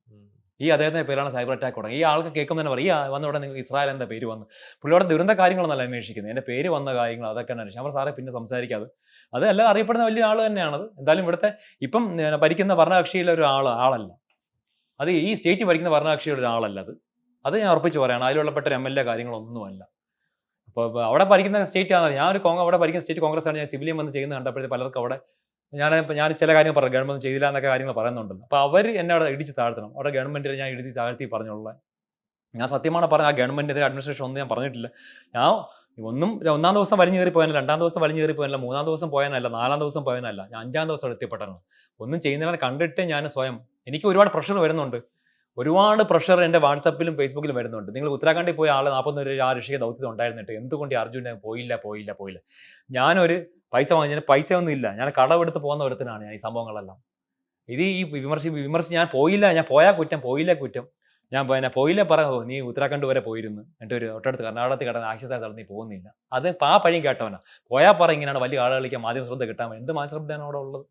അദ്ദേഹത്തിന്റെ പേരാണ് സൈബർ അറ്റാക്ക് തുടങ്ങി. ഈ ആൾക്ക് കേൾക്കുമ്പോൾ തന്നെ പറയും വന്ന ഉടനെ നിങ്ങൾക്ക് ഇസ്രായേൽ എന്ന പേര് വന്നു. പുള്ളിയോടെ ദുരന്ത കാര്യങ്ങളൊന്നല്ല അന്വേഷിക്കുന്നത്, എൻ്റെ പേര് വന്ന കാര്യങ്ങൾ അതൊക്കെ അന്വേഷിക്കും. അവർ സാറേ പിന്നെ സംസാരിക്കാതെ അത് എല്ലാം അറിയപ്പെടുന്ന വലിയ ആൾ തന്നെയാണത്. എന്തായാലും ഇവിടുത്തെ ഇപ്പം ഭരിക്കുന്ന ഭരണകക്ഷിയിലെ ആളല്ല അത്. ഈ സ്റ്റേറ്റ് ഭരിക്കുന്ന ഭരണകക്ഷിയുടെ ഒരാളല്ല അത് ഞാൻ ഉറപ്പിച്ച് പറയണം. അതിലുള്ളപ്പെട്ട ഒരു MLA കാര്യങ്ങളൊന്നുമല്ല. അപ്പോൾ അവിടെ ഭരിക്കുന്ന സ്റ്റേറ്റ് ആണ്. അവിടെ ഭരിക്കുന്ന സ്റ്റേറ്റ് കോൺഗ്രസ് ആണ്. ഞാൻ സിവിലിയം വന്ന് ചെയ്യുന്നത് കണ്ടപ്പോഴത്തെ പലർക്കും അവിടെ ഞാൻ ചില കാര്യങ്ങൾ പറഞ്ഞു, ഗവൺമെന്റ് ചെയ്തില്ല എന്നൊക്കെ കാര്യങ്ങൾ പറയുന്നുണ്ടല്ലോ. അപ്പോൾ അവർ എന്നെ അവിടെ ഇടിച്ച് താഴ്ത്തണം. അവിടെ ഗവൺമെന്റിൽ ഞാൻ ഇടിച്ച് താഴ്ത്തി പറഞ്ഞുള്ള ഞാൻ സത്യമാണ് പറഞ്ഞത്. ആ ഗവൺമെന്റിന്റെ അഡ്മിനിസ്ട്രേഷൻ ഒന്നും ഞാൻ പറഞ്ഞിട്ടില്ല. ഞാൻ ഒന്നാം ദിവസം വലിഞ്ഞു കയറി പോയാനല്ല, രണ്ടാം ദിവസം വലിഞ്ഞു കയറി പോയാനല്ല, മൂന്നാം ദിവസം പോയാനല്ല, നാലാം ദിവസം പോയാനല്ല, ഞാൻ 5-ാം ദിവസം എത്തിപ്പെട്ടാണ്. ഒന്നും ചെയ്യുന്നില്ല കണ്ടിട്ട് ഞാൻ സ്വയം എനിക്ക് ഒരുപാട് പ്രഷർ വരുന്നുണ്ട്. ഒരുപാട് പ്രഷർ എൻ്റെ വാട്സപ്പിലും ഫേസ്ബുക്കിലും വരുന്നുണ്ട്. നിങ്ങൾ ഉത്തരാഖണ്ഡിൽ പോയ ആൾ 41 ആ രക്ഷിക ദൗത്യം ഉണ്ടായിരുന്നിട്ട് എന്തുകൊണ്ട് അർജുനെ പോയില്ല. ഞാനൊരു പൈസ വാങ്ങിച്ചതിന് പൈസയൊന്നും ഇല്ല. ഞാൻ കടമെടുത്ത് പോകുന്ന ഒരുത്തനാണ് ഞാൻ. ഈ സംഭവങ്ങളെല്ലാം ഈ വിമർശിച്ച് ഞാൻ പോയാൽ കുറ്റം. ഞാൻ പോയില്ല നീ ഉത്തരാഖണ്ഡ് വരെ പോയിരുന്നു, എന്നിട്ട് ഒരു തൊട്ടടുത്ത് കർണാടകത്തിൽ കിടന്ന ആക്സിഡന്റ് നീ പോകുന്നില്ല. അത് പഴിയും കേട്ടവനാ. പോയാൽ ഇങ്ങനെയാണ് വലിയ ആളുകളിലേക്ക് മാധ്യമ ശ്രദ്ധ കിട്ടാൻ. എന്ത് മാധ്യമ ശ്രദ്ധയാണ് അവിടെ ഉള്ളത്?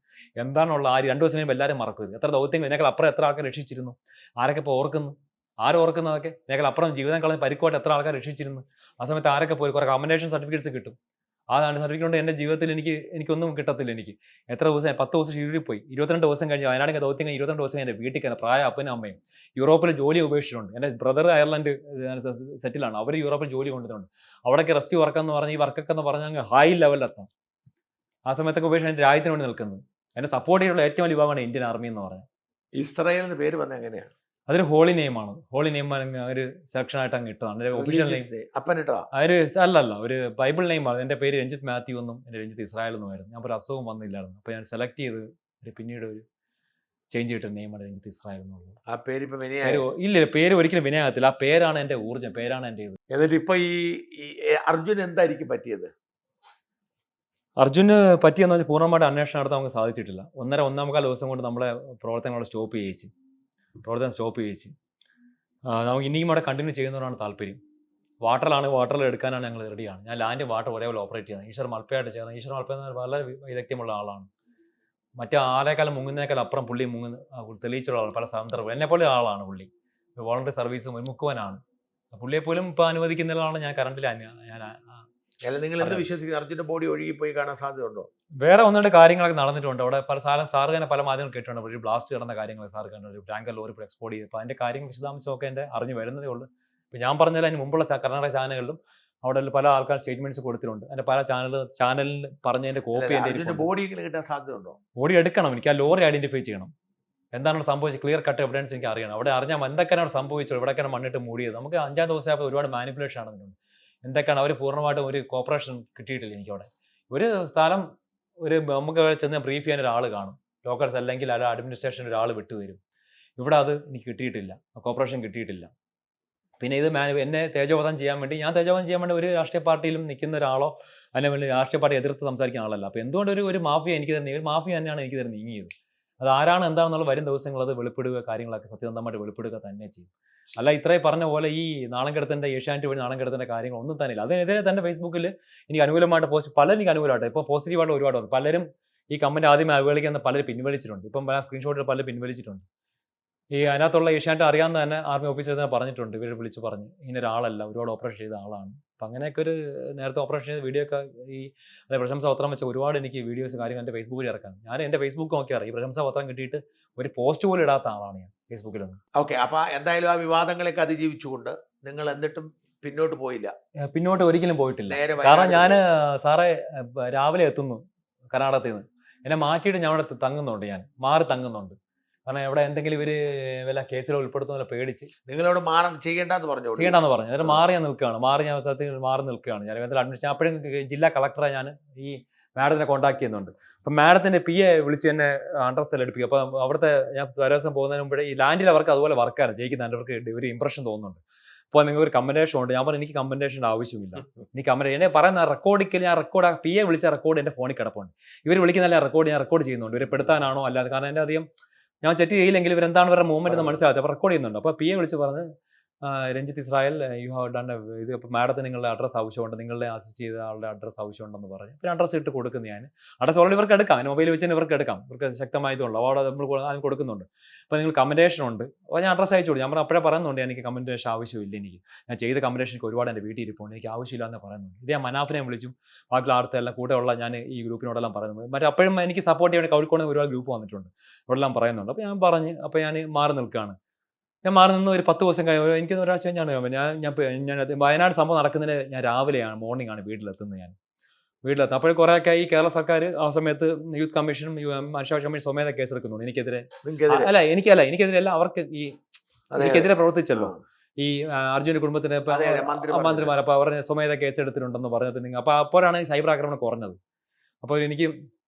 എന്താണുള്ളത്? 2 ദിവസം കഴിയുമ്പോൾ എല്ലാവരും മറക്കരുത്. എത്ര ദൗത്യങ്ങൾ ഇതിനേക്കാൾ അപ്പുറം എത്ര ആൾക്കാർ രക്ഷിച്ചിരുന്നു? ആരൊക്കെ ഇപ്പോൾ ഓർക്കുന്നു? ഓർക്കുന്നതൊക്കെ? ഇതിനേക്കാൾ അപ്പുറം ജീവിതം കളഞ്ഞ് പരിക്കോട്ട് എത്ര ആൾക്കാർ രക്ഷിച്ചിരുന്നു? ആ സമയത്ത് ആരൊക്കെ പോയി കുറേ കമൻഡേഷൻ സർട്ടിഫിക്കറ്റ്സ് കിട്ടും. ആ സർട്ടിഫിക്കറ്റ് കൊണ്ട് എൻ്റെ ജീവിതത്തിൽ എനിക്കൊന്നും കിട്ടത്തില്ല. എത്ര ദിവസം 10 ദിവസം ഷിരൂരിൽ പോയി, 22 ദിവസം കഴിഞ്ഞ് വയനാടിൻ്റെ ദൗത്യം കഴിഞ്ഞ് 22 ദിവസം എൻ്റെ വീട്ടിൽ കയറി പ്രായ അപ്പനും അമ്മയും യൂറോപ്പിൽ ജോലി ഉപേക്ഷിച്ചിട്ടുണ്ട്. എൻ്റെ ബ്രദർ അയർലൻഡ് സെറ്റിലാണ്, അവർ യൂറോപ്പിൽ ജോലി കൊണ്ടുവരുന്നുണ്ട്. അവിടേക്ക് റെസ്ക്യൂ വർക്കെന്ന് പറഞ്ഞ് ഈ വർക്കൊക്കെ എന്ന് പറഞ്ഞാൽ ഹൈ ലെവലിലെത്താം. ആ സമയത്തൊക്കെ ഉപേക്ഷിച്ച് എൻ്റെ രാജ്യത്തിന് വേണ്ടി നിൽക്കുന്നത്. എന്നെ സപ്പോർട്ട് ചെയ്തിട്ടുള്ള ഏറ്റവും വലിയ വിഭാഗമാണ് ഇന്ത്യൻ ആർമി എന്ന് പറഞ്ഞാൽ. ഇസ്രായേലിന് പേര് വന്നത് എങ്ങനെയാണ്? അതൊരു ഹോളി നെയിമാണ്. ഹോളി നെയിം ഒരു സെലക്ഷൻ ആയിട്ട് അങ്ങ് ഇട്ടതാണ്. ഒഫീഷ്യൽ നെയിം ഒരു ബൈബിൾ നെയിമാണ്. എൻ്റെ പേര് രഞ്ജിത്ത് മാത്യു എന്നും എൻ്റെ രഞ്ജിത്ത് ഇസ്രായേൽ എന്നുമായിരുന്നു. ഞാൻ ഒരു അസുഖം വന്നില്ലായിരുന്നു. അപ്പോൾ ഞാൻ സെലക്ട് ചെയ്ത് പിന്നീട് ഒരു ചേഞ്ച് ചെയ്തിട്ട് നെയിമാണ് രഞ്ജിത്ത് ഇസ്രായേൽ എന്നുള്ളത്. ആ പേര് ഇല്ല, പേര് ഒരിക്കലും വിനയാകത്തില്ല. ആ പേരാണ് എൻ്റെ ഊർജ്ജം, പേരാണ് എൻ്റെ ഇത്. എന്നിട്ട് ഇപ്പൊ ഈ അർജുൻ എന്തായിരിക്കും പറ്റിയത്? അർജുന് പറ്റിയെന്ന് വെച്ചാൽ പൂർണ്ണമായിട്ട് അന്വേഷണം നടത്താൻ നമുക്ക് സാധിച്ചിട്ടില്ല. 1.5 ദിവസം കൊണ്ട് നമ്മളെ പ്രവർത്തനങ്ങൾ സ്റ്റോപ്പ് ചെയ്യിച്ച് നമുക്ക് ഇനിയും അവിടെ കണ്ടിന്യൂ ചെയ്യുന്നവരാണ് താല്പര്യം. വാട്ടറിൽ എടുക്കാനാണ് ഞങ്ങൾ റെഡിയാണ്. ഞാൻ ലാൻഡ് വാട്ടർ ഒരേപോലെ ഓപ്പറേറ്റ് ചെയ്യുന്നത്. ഈശ്വർ മൽപ്പയായിട്ട് ചെയ്യുന്നത്. ഈശ്വർ മൽപ്പ വളരെ വൈദഗ്ധ്യമുള്ള ആളാണ്. മറ്റേ ആളെക്കാലം മുങ്ങുന്നേക്കാൾ അപ്പുറം പുള്ളി തെളിയിച്ചുള്ള ആളാണ്. പല സന്ദർഭം എന്നെപ്പോലെ ആളാണ് പുള്ളി. വോളണ്ടറി സർവീസും മുക്കുവനാണ്. പുള്ളിയെ പോലും ഇപ്പോൾ അനുവദിക്കുന്നതാണ്. ഞാൻ കറണ്ടിൽ നിങ്ങൾ എന്ത് വിശ്വസിക്കുന്നത്? അർജുന്റെ ബോഡി ഒഴുകിപ്പോയി കാണാൻ സാധ്യത ഉണ്ടോ? വേറെ 1-2 കാര്യങ്ങളൊക്കെ നടന്നിട്ടുണ്ട് അവിടെ. സാറ് തന്നെ പല മാധ്യമങ്ങൾ കേട്ടിട്ടുണ്ട്. ഒരു ബ്ലാസ്റ്റ് നടന്ന കാര്യങ്ങൾ സാർ കണ്ടു. ഒരു ടാങ്കർ ലോറി എക്സ്പോർട്ട് ചെയ്ത്. അപ്പോൾ അതിൻ്റെ കാര്യങ്ങൾ വിശദാംശമൊക്കെ എൻ്റെ അറിഞ്ഞു വരുന്നതേ ഉള്ളൂ. ഇപ്പോൾ ഞാൻ പറഞ്ഞാൽ അതിന് മുമ്പുള്ള കർണാടക ചാനലുകളിലും അവിടെ പല ആൾക്കാർ സ്റ്റേറ്റ്മെന്റ്സ് കൊടുത്തിട്ടുണ്ട്. അതിൻ്റെ പല ചാനലിൽ പറഞ്ഞതിൻ്റെ കോപ്പി എൻ്റെ ബോഡി കിട്ടാൻ സാധ്യത ഉണ്ടോ? ബോഡി എടുക്കണം. എനിക്ക് ആ ലോറി ഐഡന്റിഫൈ ചെയ്യണം. എന്താണ് സംഭവിച്ചത്? ക്ലിയർ കട്ട് എവിഡൻസ് എനിക്ക് അറിയണം. അവിടെ അറിഞ്ഞാൽ എന്തൊക്കെയാണ് അവിടെ സംഭവിച്ചത്, എവിടെയൊക്കെയാണ് മണ്ണിട്ട് മൂടിയത്. നമുക്ക് 5-ാം ദിവസമായപ്പോൾ ഒരുപാട് മാനിപ്പുലേഷൻ ആണെന്നുണ്ട്. എന്തൊക്കെയാണ് അവർ പൂർണ്ണമായിട്ടും ഒരു കോപ്പറേഷൻ കിട്ടിയിട്ടില്ല എനിക്കവിടെ. ഒരു സ്ഥലം നമുക്ക് ചെന്ന് ബ്രീഫ് ചെയ്യാൻ ഒരാൾ കാണും, ലോക്കൽസ് അല്ലെങ്കിൽ അഡ്മിനിസ്ട്രേഷൻ ഒരാൾ വിട്ടുതരും. ഇവിടെ അത് എനിക്ക് കിട്ടിയിട്ടില്ല, കോപ്പറേഷൻ കിട്ടിയിട്ടില്ല. പിന്നെ ഇത് എന്നെ തേജോവധം ചെയ്യാൻ വേണ്ടി ഒരു രാഷ്ട്രീയ പാർട്ടിയിലും നിൽക്കുന്ന ഒരാളോ അല്ലെങ്കിൽ രാഷ്ട്രീയ പാർട്ടി എതിർത്ത് സംസാരിക്കുന്ന ആളല്ല. അപ്പോൾ എന്തുകൊണ്ട് ഒരു മാഫിയ എനിക്ക് തന്നെ ഒരു മാഫിയ തന്നെയാണ് എനിക്ക് തന്നെ നീങ്ങിയത്. അത് ആരാണ് എന്താണെന്നുള്ള വരും ദിവസങ്ങൾ അത് വെളിപ്പെടുക, കാര്യങ്ങളൊക്കെ സത്യസന്ധമായിട്ട് വെളിപ്പെടുക തന്നെ ചെയ്യും. അല്ല ഇത്രയും പറഞ്ഞ പോലെ ഈ നാളംകെടുത്തൻ്റെ ഏഷ്യാനെറ്റ് വഴി നാളംകെടുത്തൻ്റെ കാര്യങ്ങൾ ഒന്നും തന്നെ ഇല്ല. അതിനെതിരെ തന്നെ ഫേസ്ബുക്കിൽ എനിക്ക് അനുകൂലമായിട്ട് പലരും എനിക്ക് അനുകൂലമായിട്ട് ഇപ്പോൾ പോസിറ്റീവായിട്ട് ഒരുപാട് പലരും ഈ കമന്റ് ആദ്യമേ അവഹേളിക്കുന്ന പലരും പിൻവലിച്ചിട്ടുണ്ട്. ഇപ്പം സ്ക്രീൻഷോട്ടിൽ പലരും പിൻവലിച്ചിട്ടുണ്ട്. ഈ അതിനകത്തുള്ള ഏഷ്യാനെറ്റ് അറിയാവുന്ന തന്നെ ആർമി ഓഫീസേഴ്സിനെ പറഞ്ഞിട്ടുണ്ട്. ഇവർ വിളിച്ച് പറഞ്ഞ് ഇങ്ങനെ ഒരാളല്ല, ഒരുപാട് ഓപ്പറേഷൻ ചെയ്ത ആളാണ്. അപ്പം അങ്ങനെയൊക്കെ ഒരു നേരത്തെ ഓപ്പറേഷൻ ചെയ്ത വീഡിയോ ഒക്കെ ഈ പ്രശംസാ പത്രം വെച്ച ഒരുപാട് എനിക്ക് വീഡിയോസ് കാര്യങ്ങൾ എൻ്റെ ഫേസ്ബുക്കിൽ ഇറക്കാം. ഞാൻ എൻ്റെ ഫേസ്ബുക്ക് നോക്കിയാൽ ഈ പ്രശംസാ പത്രം കിട്ടിയിട്ട് ഒരു പോസ്റ്റ് പോലും ഇടാത്ത ആളാണ് ഞാൻ ഫേസ്ബുക്കിലൊന്നും. ഓക്കെ, അപ്പോൾ എന്തായാലും ആ വിവാദങ്ങളൊക്കെ അതിജീവിച്ചുകൊണ്ട് നിങ്ങൾ എന്നിട്ടും പിന്നോട്ട് പോയില്ല, പിന്നോട്ട് ഒരിക്കലും പോയിട്ടില്ല. നേരെ കാരണം ഞാൻ വയനാട് സാറേ രാവിലെ എത്തുന്നു കർണാടകത്തിൽ നിന്ന്. എന്നെ മാറ്റിയിട്ട് ഞാൻ അവിടെ തങ്ങുന്നുണ്ട്, ഞാൻ മാറി തങ്ങുന്നുണ്ട്. കാരണം ഇവിടെ എന്തെങ്കിലും ഇവര് വല്ല കേസിലോ ഉൾപ്പെടുത്തുന്ന പേടിച്ച് നിങ്ങളോട് മാറാൻ ചെയ്യേണ്ടെന്ന് പറഞ്ഞു. ചെയ്യണ്ടെന്ന് പറഞ്ഞു. എന്നിട്ട് മാറി ഞാൻ നിൽക്കുകയാണ്. ഞാൻ സത്യത്തിൽ മാറി നിൽക്കുകയാണ്. ഞാൻ എന്തെങ്കിലും അഡ്മിഷൻ അപ്പോഴും ജില്ലാ കളക്ടറെ ഞാൻ ഈ മാഡത്തിനെ കോൺടാക്ട് ചെയ്യുന്നുണ്ട്. അപ്പം മാഡത്തിന്റെ PA വിളിച്ച് എന്നെ അഡ്രസ് എല്ലാം എടുപ്പിക്കും. അപ്പം അവിടുത്തെ ഞാൻ ദിവസം പോകുന്നതിന് മുമ്പേ ഈ ലാൻഡിൽ അവർക്ക് അതുപോലെ വർക്കാണ് ജയിക്കുന്ന അവർക്ക് ഒരു ഇംപ്രഷൻ തോന്നുന്നുണ്ട്. അപ്പോൾ നിങ്ങൾക്ക് ഒരു കമ്പൻസേഷൻ ഉണ്ട്. ഞാൻ പറഞ്ഞു എനിക്ക് കമ്പൻസേഷൻ്റെ ആവശ്യമില്ല. എനിക്ക് എന്നെ പറയുന്ന റെക്കോർഡിക്കൽ ഞാൻ PA വിളിച്ച റെക്കോർഡ് എൻ്റെ ഫോണിൽ കിടപ്പുണ്ട്. ഇവർ വിളിക്കുന്നതല്ല റെക്കോർഡ് ഞാൻ റെക്കോർഡ് ചെയ്യുന്നുണ്ട്. ഇവരെ പെടുത്താനാണോ അല്ലാതെ, കാരണം എൻ്റെ അധികം ഞാൻ ചെറ്റ് ചെയ്യില്ലെങ്കിൽ ഇവരെന്താണ് ഇവരുടെ മൂവ്മെന്റ് എന്ന് മനസ്സിലാകാത്ത. അപ്പോൾ റെക്കോർഡ് ചെയ്യുന്നുണ്ട്. അപ്പോൾ PA വിളിച്ച് പറഞ്ഞ് Ranjith Israel you have done ഇത്, ഇപ്പോൾ മാഡത്തിന് നിങ്ങളുടെ അഡ്രസ്സ് ആവശ്യമുണ്ട്, നിങ്ങളെ അസിസ്റ്റ് ചെയ്ത ആളുടെ അഡ്രസ്സ് ആവശ്യമുണ്ടെന്ന് പറഞ്ഞു. പിന്നെ അഡ്രസ്സ് ഇട്ട് കൊടുക്കുന്നു. ഞാൻ അഡ്രസ്സ് ഓൾറെഡി ഇവർക്ക് എടുക്കാം, മൊബൈൽ വെച്ച് തന്നെ ഇവർക്ക് എടുക്കാം, ഇവർക്ക് ശക്തമായതുള്ളൂ. അവിടെ നമ്മൾ ആദ്യം കൊടുക്കുന്നുണ്ട്. അപ്പോൾ നിങ്ങൾ കമൻറ്റേഷൻ ഉണ്ട്. അപ്പോൾ ഞാൻ അഡ്രസ്സ് അയച്ചു കൊടുക്കും. ഞാൻ അപ്പോഴേ പറയുന്നുണ്ട് എനിക്ക് കമൻറ്റേഷൻ ആവശ്യമില്ല, എനിക്ക് ഞാൻ ചെയ്ത കമൻറ്റേഷനിക്ക് ഒരുപാട് എൻ്റെ വീട്ടിൽ ഇരിപ്പുണ്ട്, എനിക്ക് ആവശ്യമില്ല എന്ന് പറയുന്നുണ്ട്. ഇത് ഞാൻ മനാഫിനെ വിളിച്ചും ബാക്കിയുള്ള അടുത്തെല്ലാം കൂടെയുള്ള ഞാൻ ഈ ഗ്രൂപ്പിനോടെല്ലാം പറയുന്നത്. മറ്റേ അപ്പോഴും എനിക്ക് സപ്പോർട്ട് ചെയ്യാൻ കോഴിക്കോട് ഒരുപാട് ഗ്രൂപ്പ് വന്നിട്ടുണ്ട്, ഇവിടെല്ലാം പറയുന്നുണ്ട്. അപ്പോൾ ഞാൻ പറഞ്ഞ് അപ്പോൾ ഞാൻ മാറി നിൽക്കുകയാണ്. ഞാൻ മാറി നിന്ന് ഒരു 10 ദിവസം കഴിഞ്ഞു. എനിക്ക് ഒരാഴ്ച കഴിഞ്ഞാണ് ഞാൻ വയനാട് സംഭവം നടക്കുന്നതിന് ഞാൻ രാവിലെയാണ് മോർണിംഗ് ആണ് വീട്ടിലെത്തുന്നത്. ഞാൻ വീട്ടിലെത്തും. അപ്പോൾ കുറേയൊക്കെ ഈ കേരള സർക്കാർ ആ സമയത്ത് യൂത്ത് കമ്മീഷനും മനുഷ്യാവകാശ കമ്മീഷൻ സ്വമേധ കേസെടുക്കുന്നുണ്ട് എനിക്കെതിരെ. എനിക്കെതിരെ അല്ല, അവർക്ക് ഈ എനിക്കെതിരെ പ്രവർത്തിച്ചല്ലോ ഈ അർജുൻ്റെ കുടുംബത്തിന് മന്ത്രിമാർ. അപ്പോൾ അവർ സ്വമേധ കേസ് എടുത്തിട്ടുണ്ടെന്ന് പറഞ്ഞത് നിങ്ങൾ. അപ്പോൾ അപ്പോഴാണ് ഈ സൈബർ ആക്രമണം കുറഞ്ഞത്. അപ്പോൾ എനിക്ക്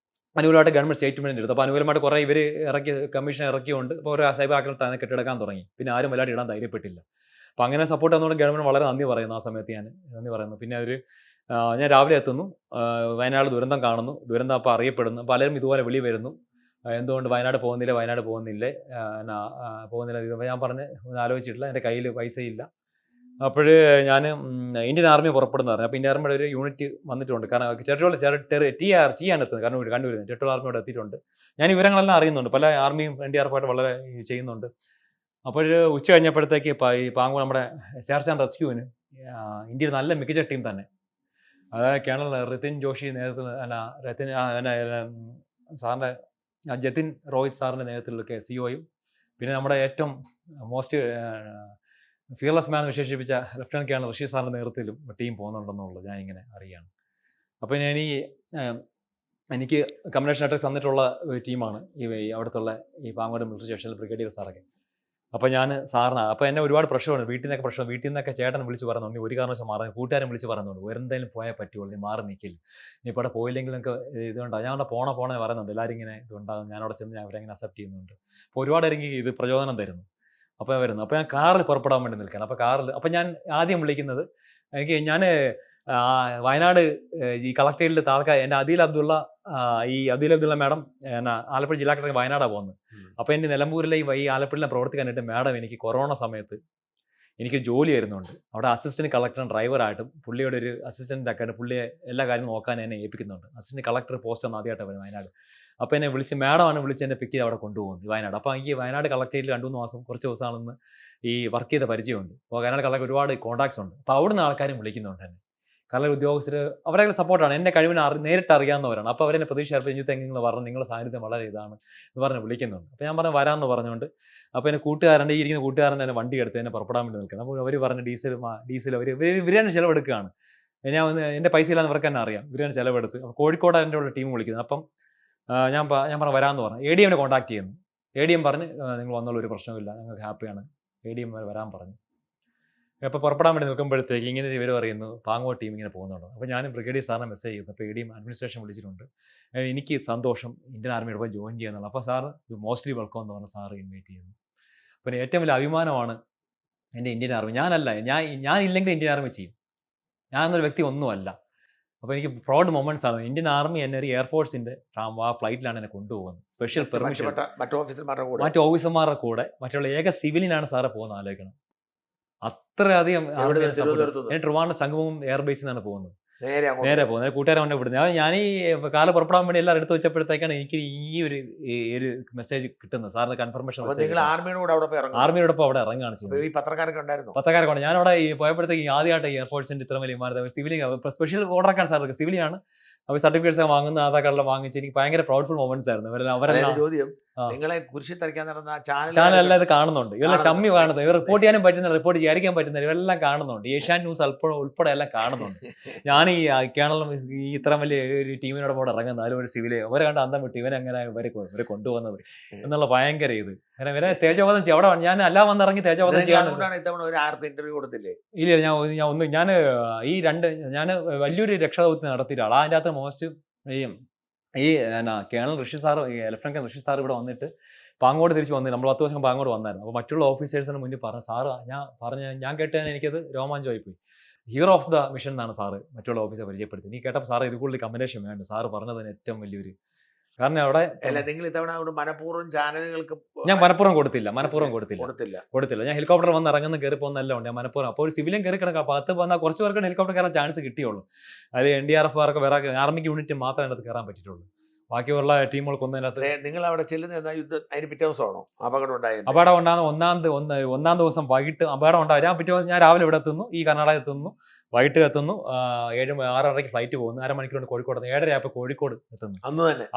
അനുകൂലമായിട്ട് ഗവൺമെന്റ് സ്റ്റേറ്റ്മെന്റ് എടുത്തു. അപ്പോൾ അനുകൂലമായിട്ട് കുറേ ഇവർ കമ്മീഷൻ ഇറക്കിയുണ്ട്. അപ്പോൾ ഒരു സൈബർ ആക്രമണം തന്നെ കെട്ടിടക്കാൻ തുടങ്ങി. പിന്നെ ആരും വല്ലാതെ ഇടാൻ ധൈര്യപ്പെട്ടില്ല. അപ്പോൾ അങ്ങനെ സപ്പോർട്ട് തന്നുകൊണ്ട് ഗവൺമെന്റ് വളരെ നന്ദി പറയുന്നു. ആ സമയത്ത് ഞാൻ നന്ദി പറയുന്നു. പിന്നെ ഞാൻ രാവിലെ എത്തുന്നു, വയനാട് ദുരന്തം കാണുന്നു, ദുരന്തം അപ്പോൾ അറിയപ്പെടുന്നു. പലരും ഇതുപോലെ വിളി വരുന്നു, എന്തുകൊണ്ട് വയനാട് പോകുന്നില്ല പോകുന്നില്ല. ഞാൻ പറഞ്ഞ് ആലോചിച്ചിട്ടില്ല, എൻ്റെ കയ്യിൽ പൈസയില്ല. അപ്പോൾ ഞാൻ ഇന്ത്യൻ ആർമി പുറപ്പെടുന്ന പറഞ്ഞു. അപ്പോൾ ഇന്ത്യൻ ആർമിയുടെ ഒരു യൂണിറ്റ് വന്നിട്ടുണ്ട്. കാരണം ടി ആണ് എത്തുന്നത്, കണ്ണൂരിൽ ടെറിട്ടോറിയൽ ആർമിയോട് എത്തിയിട്ടുണ്ട്. ഞാൻ വിവരങ്ങളെല്ലാം അറിയുന്നുണ്ട്, പല ആർമിയും NDRF ആയിട്ട് വളരെ ചെയ്യുന്നുണ്ട്. അപ്പോൾ ഉച്ച കഴിഞ്ഞപ്പോഴത്തേക്ക് ഈ പാങ്ങൂർ നമ്മുടെ സെർച്ച് ആൻഡ് റെസ്ക്യൂവിന് ഇന്ത്യയിൽ നല്ല മികച്ച ടീം തന്നെ, അതായത് കേണൽ റിതിൻ ജോഷി നേതൃത്വത്തിൽ സാറിൻ്റെ ജതിൻ റോഹിത് സാറിൻ്റെ നേതൃത്വത്തിലൊക്കെ COയും പിന്നെ നമ്മുടെ ഏറ്റവും മോസ്റ്റ് ഫിയർലെസ് മാൻ വിശേഷിപ്പിച്ച ലഫ്റ്റനന്റ് കേണൽ ഋഷി സാറിൻ്റെ നേതൃത്വത്തിലും ടീം പോകുന്നുണ്ടെന്നുള്ളത് ഞാനിങ്ങനെ അറിയുകയാണ്. അപ്പോൾ എനിക്ക് കമ്മീഷൻ അഡ്രസ് തന്നിട്ടുള്ള ഒരു ടീമാണ് അവിടുത്തെ ഈ പാങ്ങോട് മിലിറ്ററി സ്റ്റേഷനിൽ ബ്രിഗേഡിയർ സാറൊക്കെ. അപ്പോൾ ഞാൻ സാറിന് അപ്പോൾ എന്നെ ഒരുപാട് പ്രശ്നമാണ്, വീട്ടിൽ നിന്നൊക്കെ ചേട്ടൻ വിളിച്ച് പറയുന്നുണ്ട് ഒരു കാരണവശാലും മാറി, കൂട്ടുകാരൻ വിളിച്ച് പറയുന്നുണ്ട് എന്തായാലും പോയാൽ പറ്റുള്ളൂ, നീ മാറി നിൽക്കില്ല, നീ ഇപ്പോൾ അവിടെ പോയില്ലെങ്കിൽ നിങ്ങൾക്ക് ഇതുണ്ടാകും. ഞാൻ അവിടെ പോണേ പറയുന്നുണ്ട്, എല്ലാവരും ഇങ്ങനെ ഇതുണ്ടാകും. ഞാൻ അവിടെ ചെന്ന് അവരെങ്ങനെ അക്സെപ്റ്റ് ചെയ്യുന്നുണ്ട്. അപ്പോൾ ഒരുപാട് എനിക്ക് ഇത് പ്രചോദനം തരുന്നു. അപ്പോൾ അപ്പോൾ ഞാൻ കാറിൽ പുറപ്പെടാൻ വേണ്ടി നിൽക്കുകയാണ്. അപ്പോൾ ഞാൻ ആദ്യം വിളിക്കുന്നത് ഞാൻ വയനാട് ഈ കളക്ടറേറ്റിൽ താൽക്കാലം എൻ്റെ അദീൽ അബ്ദുള്ള മാഡം ആലപ്പുഴ ജില്ലാ കളക്ടർ വയനാടാണ് പോകുന്നത്. അപ്പോൾ എൻ്റെ നിലമ്പൂരിലെ ഈ ആലപ്പുഴയിലെ പ്രവർത്തിക്കാനായിട്ട് മാഡം എനിക്ക് കൊറോണ സമയത്ത് എനിക്ക് ജോലി വരുന്നുണ്ട്. അവിടെ അസിസ്റ്റന്റ് കളക്ടറും ഡ്രൈവറായിട്ടും പുള്ളിയുടെ ഒരു അസിസ്റ്റൻ്റ് ഒക്കെ ആയിട്ട് പുള്ളിയെ എല്ലാ കാര്യവും നോക്കാൻ എന്നെ ഏൽപ്പിക്കുന്നുണ്ട്. അസിസ്റ്റന്റ് കളക്ടർ പോസ്റ്റ് ഒന്ന് ആദ്യമായിട്ട് വരുന്നത് വയനാട്. അപ്പോൾ എന്നെ മാഡമാണ് വിളിച്ച് എന്നെ പിക്ക് ചെയ്ത് അവിടെ കൊണ്ടുപോകുന്നത് വയനാട്. അപ്പോൾ എനിക്ക് വയനാട് കളക്ടറേറ്റിൽ 2-3 മാസം കുറച്ച് ദിവസമാണെന്ന് ഈ വർക്ക് ചെയ്ത പരിചയമുണ്ട്. അപ്പോൾ വയനാട് കളക്ടർ ഒരുപാട് കോൺടാക്ട്സ് ഉണ്ട്. അപ്പോൾ അവിടുന്ന് ആൾക്കാരും വിളിക്കുന്നുണ്ട് എന്നെ. കളക്ടർ ഉദ്യോഗസ്ഥർ അവരുടെ സപ്പോർട്ടാണ്, എൻ്റെ കഴിവിനെ നേരിട്ട് അറിയാവുന്നവരാണ്. അപ്പോൾ അവരെന്നെ പ്രതീക്ഷ നിങ്ങൾ പറഞ്ഞു, നിങ്ങളുടെ സാന്നിധ്യം വളരെ ഇതാണ് എന്ന് പറഞ്ഞ് വിളിക്കുന്നുണ്ട്. അപ്പോൾ ഞാൻ പറഞ്ഞു വരാമെന്ന് പറഞ്ഞുകൊണ്ട് അപ്പോൾ എൻ്റെ ഈ ഇരിക്കുന്ന കൂട്ടുകാരൻ എന്നെ വണ്ടി എടുത്ത് എന്നെ പുറപ്പെടാൻ വേണ്ടി നിൽക്കുന്നത്. അപ്പോൾ അവർ പറഞ്ഞ് ഡീസൽ ഇവരാണ് ചിലവെടുക്കുകയാണ്. ഞാൻ എൻ്റെ പൈസ ഇല്ലാന്ന് ഇവർക്ക് തന്നെ അറിയാം, ഇവരാണ് ചിലവെടുത്ത്. അപ്പോൾ കോഴിക്കോട് എൻ്റെ ഉള്ള ടീം വിളിക്കുന്നത്. അപ്പം ഞാൻ പറഞ്ഞു വരാമെന്ന് പറഞ്ഞു. ADM കോൺടാക്ട് ചെയ്യുന്നു. ADM പറഞ്ഞ് നിങ്ങൾ വന്നുള്ള ഒരു പ്രശ്നമില്ല, ഞങ്ങൾക്ക് ഹാപ്പിയാണ്. ADM വരാൻ പറഞ്ഞു. അപ്പോൾ പുറപ്പെടാൻ വേണ്ടി നിൽക്കുമ്പോഴത്തേക്ക് ഇങ്ങനെ ഇവർ പറയുന്നു പാങ്ങോട് ടീം ഇങ്ങനെ പോകുന്നുണ്ടോ. അപ്പോൾ ഞാൻ ബ്രിഗേഡിയർ സാറിനെ മെസ്സേജ് ചെയ്യുന്നു. അപ്പോൾ ADM അഡ്മിനിസ്ട്രേഷൻ വിളിച്ചിട്ടുണ്ട്, എനിക്ക് സന്തോഷം ഇന്ത്യൻ ആർമിയോടൊപ്പം ജോയിൻ ചെയ്യുന്നുള്ളൂ. അപ്പോൾ സാർ മോസ്റ്റ്ലി വെൽക്കം എന്ന് പറഞ്ഞ് സാറ് ഇൻവൈറ്റ് ചെയ്യുന്നു. അപ്പോൾ ഏറ്റവും വലിയ അഭിമാനമാണ് എൻ്റെ ഇന്ത്യൻ ആർമി. ഞാൻ ഇല്ലെങ്കിൽ ഇന്ത്യൻ ആർമി ചെയ്യും. ഞാനൊരു വ്യക്തി ഒന്നുമല്ല. അപ്പോൾ എനിക്ക് പ്രൗഡ് മൊമെന്റ്സ് ആണ്. ഇന്ത്യൻ ആർമി എന്നെ ഒരു എയർഫോഴ്സിൻ്റെ ആ ഫ്ലൈറ്റിലാണ് എന്നെ കൊണ്ടുപോകുന്നത്. സ്പെഷ്യൽ പെർമിഷൻ മറ്റു ഓഫീസർമാരുടെ കൂടെ മറ്റുള്ള ഏക സിവിലിനാണ് സാറെ പോകുന്നത്. ആലോചിക്കണം, അത്രയധികം. ഞാൻ ട്രിവാൻഡ്രം സംഗമം എയർബേസിൽ നിന്നാണ് പോകുന്നത്. നേരെ അങ്ങോട്ട് നേരെ പോകും. പോകുന്നത് കൂട്ടുകാരെ കൊണ്ട് വിടുന്നത്. ഞാൻ ഈ കാല് പുറപ്പെടാൻ വേണ്ടി എല്ലാം എടുത്ത് വെച്ചപ്പോഴത്തേക്കാണ് എനിക്ക് ഈ ഒരു മെസ്സേജ് കിട്ടുന്നത്, സാറിന് കൺഫർമേഷൻ അപ്പൊ മെസ്സേജ് നിങ്ങൾ കിട്ടുന്നത്. ആർമിയുടെ കൂടെ അവിടെ പോയി ഇറങ്ങുന്നു. ആർമിയോടൊപ്പം അവിടെ ഇറങ്ങുകയാണ് അപ്പൊ ചെയ്യുന്നത്. ഈ പത്രക്കാരൊക്കെ ഉണ്ടായിരുന്നോ? പത്രക്കാരെ ഞാനവിടെ ഈ പോയപ്പോഴത്തേക്ക് ആദ്യമായിട്ട് ഈ എയർഫോഴ്സിന്റെ ഇത്ര വലിയ വിമാനത്തെ സിവിലിംഗ് സ്പെഷ്യൽ ഓർഡറൊക്കെയാണ് സാർ, സിവിലിയാണ്. അപ്പോൾ സർട്ടിഫിക്കറ്റ്സ് ഒക്കെ വാങ്ങുന്ന ആധാർ കാർഡെല്ലാം വാങ്ങിച്ച് എനിക്ക് ഭയങ്കര പ്രൗഡ്ഫുൾ മൊമെന്റ്സ് ആയിരുന്നു. അതായത് അവരെല്ലാം ചോദ്യം, ആ നിങ്ങളെ കുരിശി തറയ്ക്കാൻ നടന്ന ചാനലെല്ലാം ഇത് കാണുന്നുണ്ട്. ഇവരെല്ലാം ചമ്മി കാണുന്നുണ്ട്. കാണുന്നത്, ഇവർ റിപ്പോർട്ട് ചെയ്യാനും പറ്റുന്നില്ല, റിപ്പോർട്ട് ചെയ്യാതിരിക്കാൻ പറ്റുന്നില്ല, ഇവരെല്ലാം കാണുന്നുണ്ട്. ഏഷ്യാൻ ന്യൂസ് ഉൾപ്പെടെ എല്ലാം കാണുന്നുണ്ട്. ഞാൻ ഈ കേരളം ഈ ഇത്ര വലിയ ഒരു ടീമിനോടൊപ്പം ഇവിടെ ഇറങ്ങുന്നത്, അതിൽ ഒരു സിവില് അവരെ കണ്ട് അന്തം വിട്ട് ഇവനെങ്ങനെ ഇവരെ കൊണ്ടുപോകുന്നത് എന്നുള്ള ഭയങ്കര ഇത്. കാരണം ഇവരെ തേജോവധം ചെയ്യും. അവിടെ ഞാൻ എല്ലാം വന്നിറങ്ങി തേജോവധം ചെയ്യാൻ. അതുകൊണ്ടാണ് ഇത്തവണ ഒരു ആർക്കും ഇന്റർവ്യൂ കൊടുത്തില്ലേ? ഇല്ല, ഞാൻ ഞാൻ വലിയൊരു രക്ഷാദൗത്യം നടത്തിയ ആളാ. അതിൻ്റെ അകത്ത് മോസ്റ്റ് ഈ ഈ കേണൽ ഋഷി സാർ, ഈ ലഫ്റ്റനന്റ് ഋഷി സാർ ഇവിടെ വന്നിട്ട് പാങ്ങോട് തിരിച്ച് വന്നില്ല. നമ്മൾ 10 ദിവസം പാങ്ങോട് വന്നായിരുന്നു. അപ്പോൾ മറ്റുള്ള ഓഫീസേഴ്സിന് മുന്നിൽ പറഞ്ഞു, സാറ് ഞാൻ കേട്ടതിന് എനിക്കത് രോമാഞ്ചമായി പോയി. ഹീറോ ഓഫ് ദ മിഷൻ എന്നാണ് സാറ് മറ്റുള്ള ഓഫീസറെ പരിചയപ്പെടുത്തി. നീ കേട്ടപ്പോൾ സാറ് ഇത് കൂടുതൽ കമ്പനേഷൻ വേണ്ട, സാറ് പറഞ്ഞതിന് ഏറ്റവും വലിയൊരു കാരണം അവിടെ അല്ല, നിങ്ങൾ ഇത്തവണ മനഃപൂർവ്വം ചാനലുകൾക്ക് ഞാൻ മനഃപൂർവ്വം കൊടുത്തില്ല. ഞാൻ ഹെലികോപ്റ്റർ വന്ന് ഇറങ്ങുന്ന കയറി പോകുന്നതെല്ലാം ഉണ്ട്. ഞാൻ മനഃപൂർവ്വം അപ്പോൾ ഒരു സിവിലിയൻ കയറി കിടക്കാം. അപ്പോൾ അകത്ത് വന്നാൽ കുറച്ച് പേർക്ക് ഹെലികോപ്റ്റർ കയറാൻ ചാൻസ് കിട്ടിയുള്ളൂ. അതിൽ NDRF വേറെ ആർമിക്ക് യൂണിറ്റ് മാത്രമേ അതിനകത്ത് കയറാൻ പറ്റിയിട്ടുള്ളൂ. ബാക്കിയുള്ള ടീമുകൾക്കൊന്നും അതിനകത്ത്. നിങ്ങൾ അവിടെ ചെല്ലുന്ന യുദ്ധം അതിന് പിറ്റേ ദിവസമാണോ അപകടം ഉണ്ടായത്? അപകടം ഉണ്ടാകുന്ന ഒന്നാം ദിവസം വൈകിട്ട് അപകടം ഉണ്ടാകും. ഞാൻ പിറ്റേ ദിവസം ഞാൻ രാവിലെ ഇവിടെ എത്തുന്നു, ഈ കർണാടക എത്തുന്നു, വൈകിട്ട് എത്തുന്നു, 6:30 ഫ്ലൈറ്റ് പോകുന്നു, അരമണിക്കൂർ കൊണ്ട് കോഴിക്കോട് 7:30 ആയപ്പോൾ കോഴിക്കോട് എത്തുന്നു.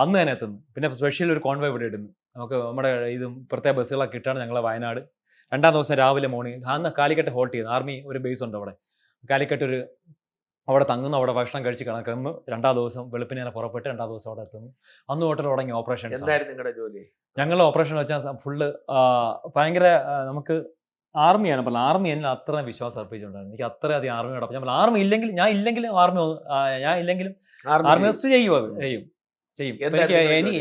അന്ന് തന്നെ എത്തുന്നു. പിന്നെ സ്പെഷ്യൽ ഒരു കോൺവോയ് ഇവിടെ ഇടുന്നു. നമുക്ക് നമ്മുടെ ഇതും പ്രത്യേക ബസ്സുകളൊക്കെ കിട്ടാണ് ഞങ്ങൾ വയനാട്. 2ാം ദിവസം രാവിലെ മോർണിംഗ് അന്ന് കാലിക്കറ്റ് ഹോൾട്ട് ചെയ്യുന്നു. ആർമി ഒരു ബേസ് ഉണ്ട് അവിടെ. കാലിക്കറ്റ് അവിടെ തങ്ങുന്നു, അവിടെ ഭക്ഷണം കഴിച്ച് കണക്കുന്നു. 2ാം ദിവസം വെളുപ്പിനെ തന്നെ പുറപ്പെട്ട് 2ാം ദിവസം അവിടെ എത്തുന്നു. അന്ന് തൊട്ട് തുടങ്ങി ഓപ്പറേഷൻ. എന്തായിരുന്നു നിങ്ങളുടെ ജോലി? ഞങ്ങളുടെ ഓപ്പറേഷൻ വെച്ചാൽ ഫുള്ള് ഭയങ്കര നമുക്ക് ആർമിയാണ് പറഞ്ഞത്. ആർമി എന്നെ അത്ര വിശ്വാസം അർപ്പിച്ചിട്ടുണ്ടായിരുന്നു. എനിക്ക് അത്രയധികം ആർമിയോടൊപ്പം ഞാൻ ആർമി ഇല്ലെങ്കിൽ ഞാൻ ഇല്ലെങ്കിലും ആർമി ചെയ്യും.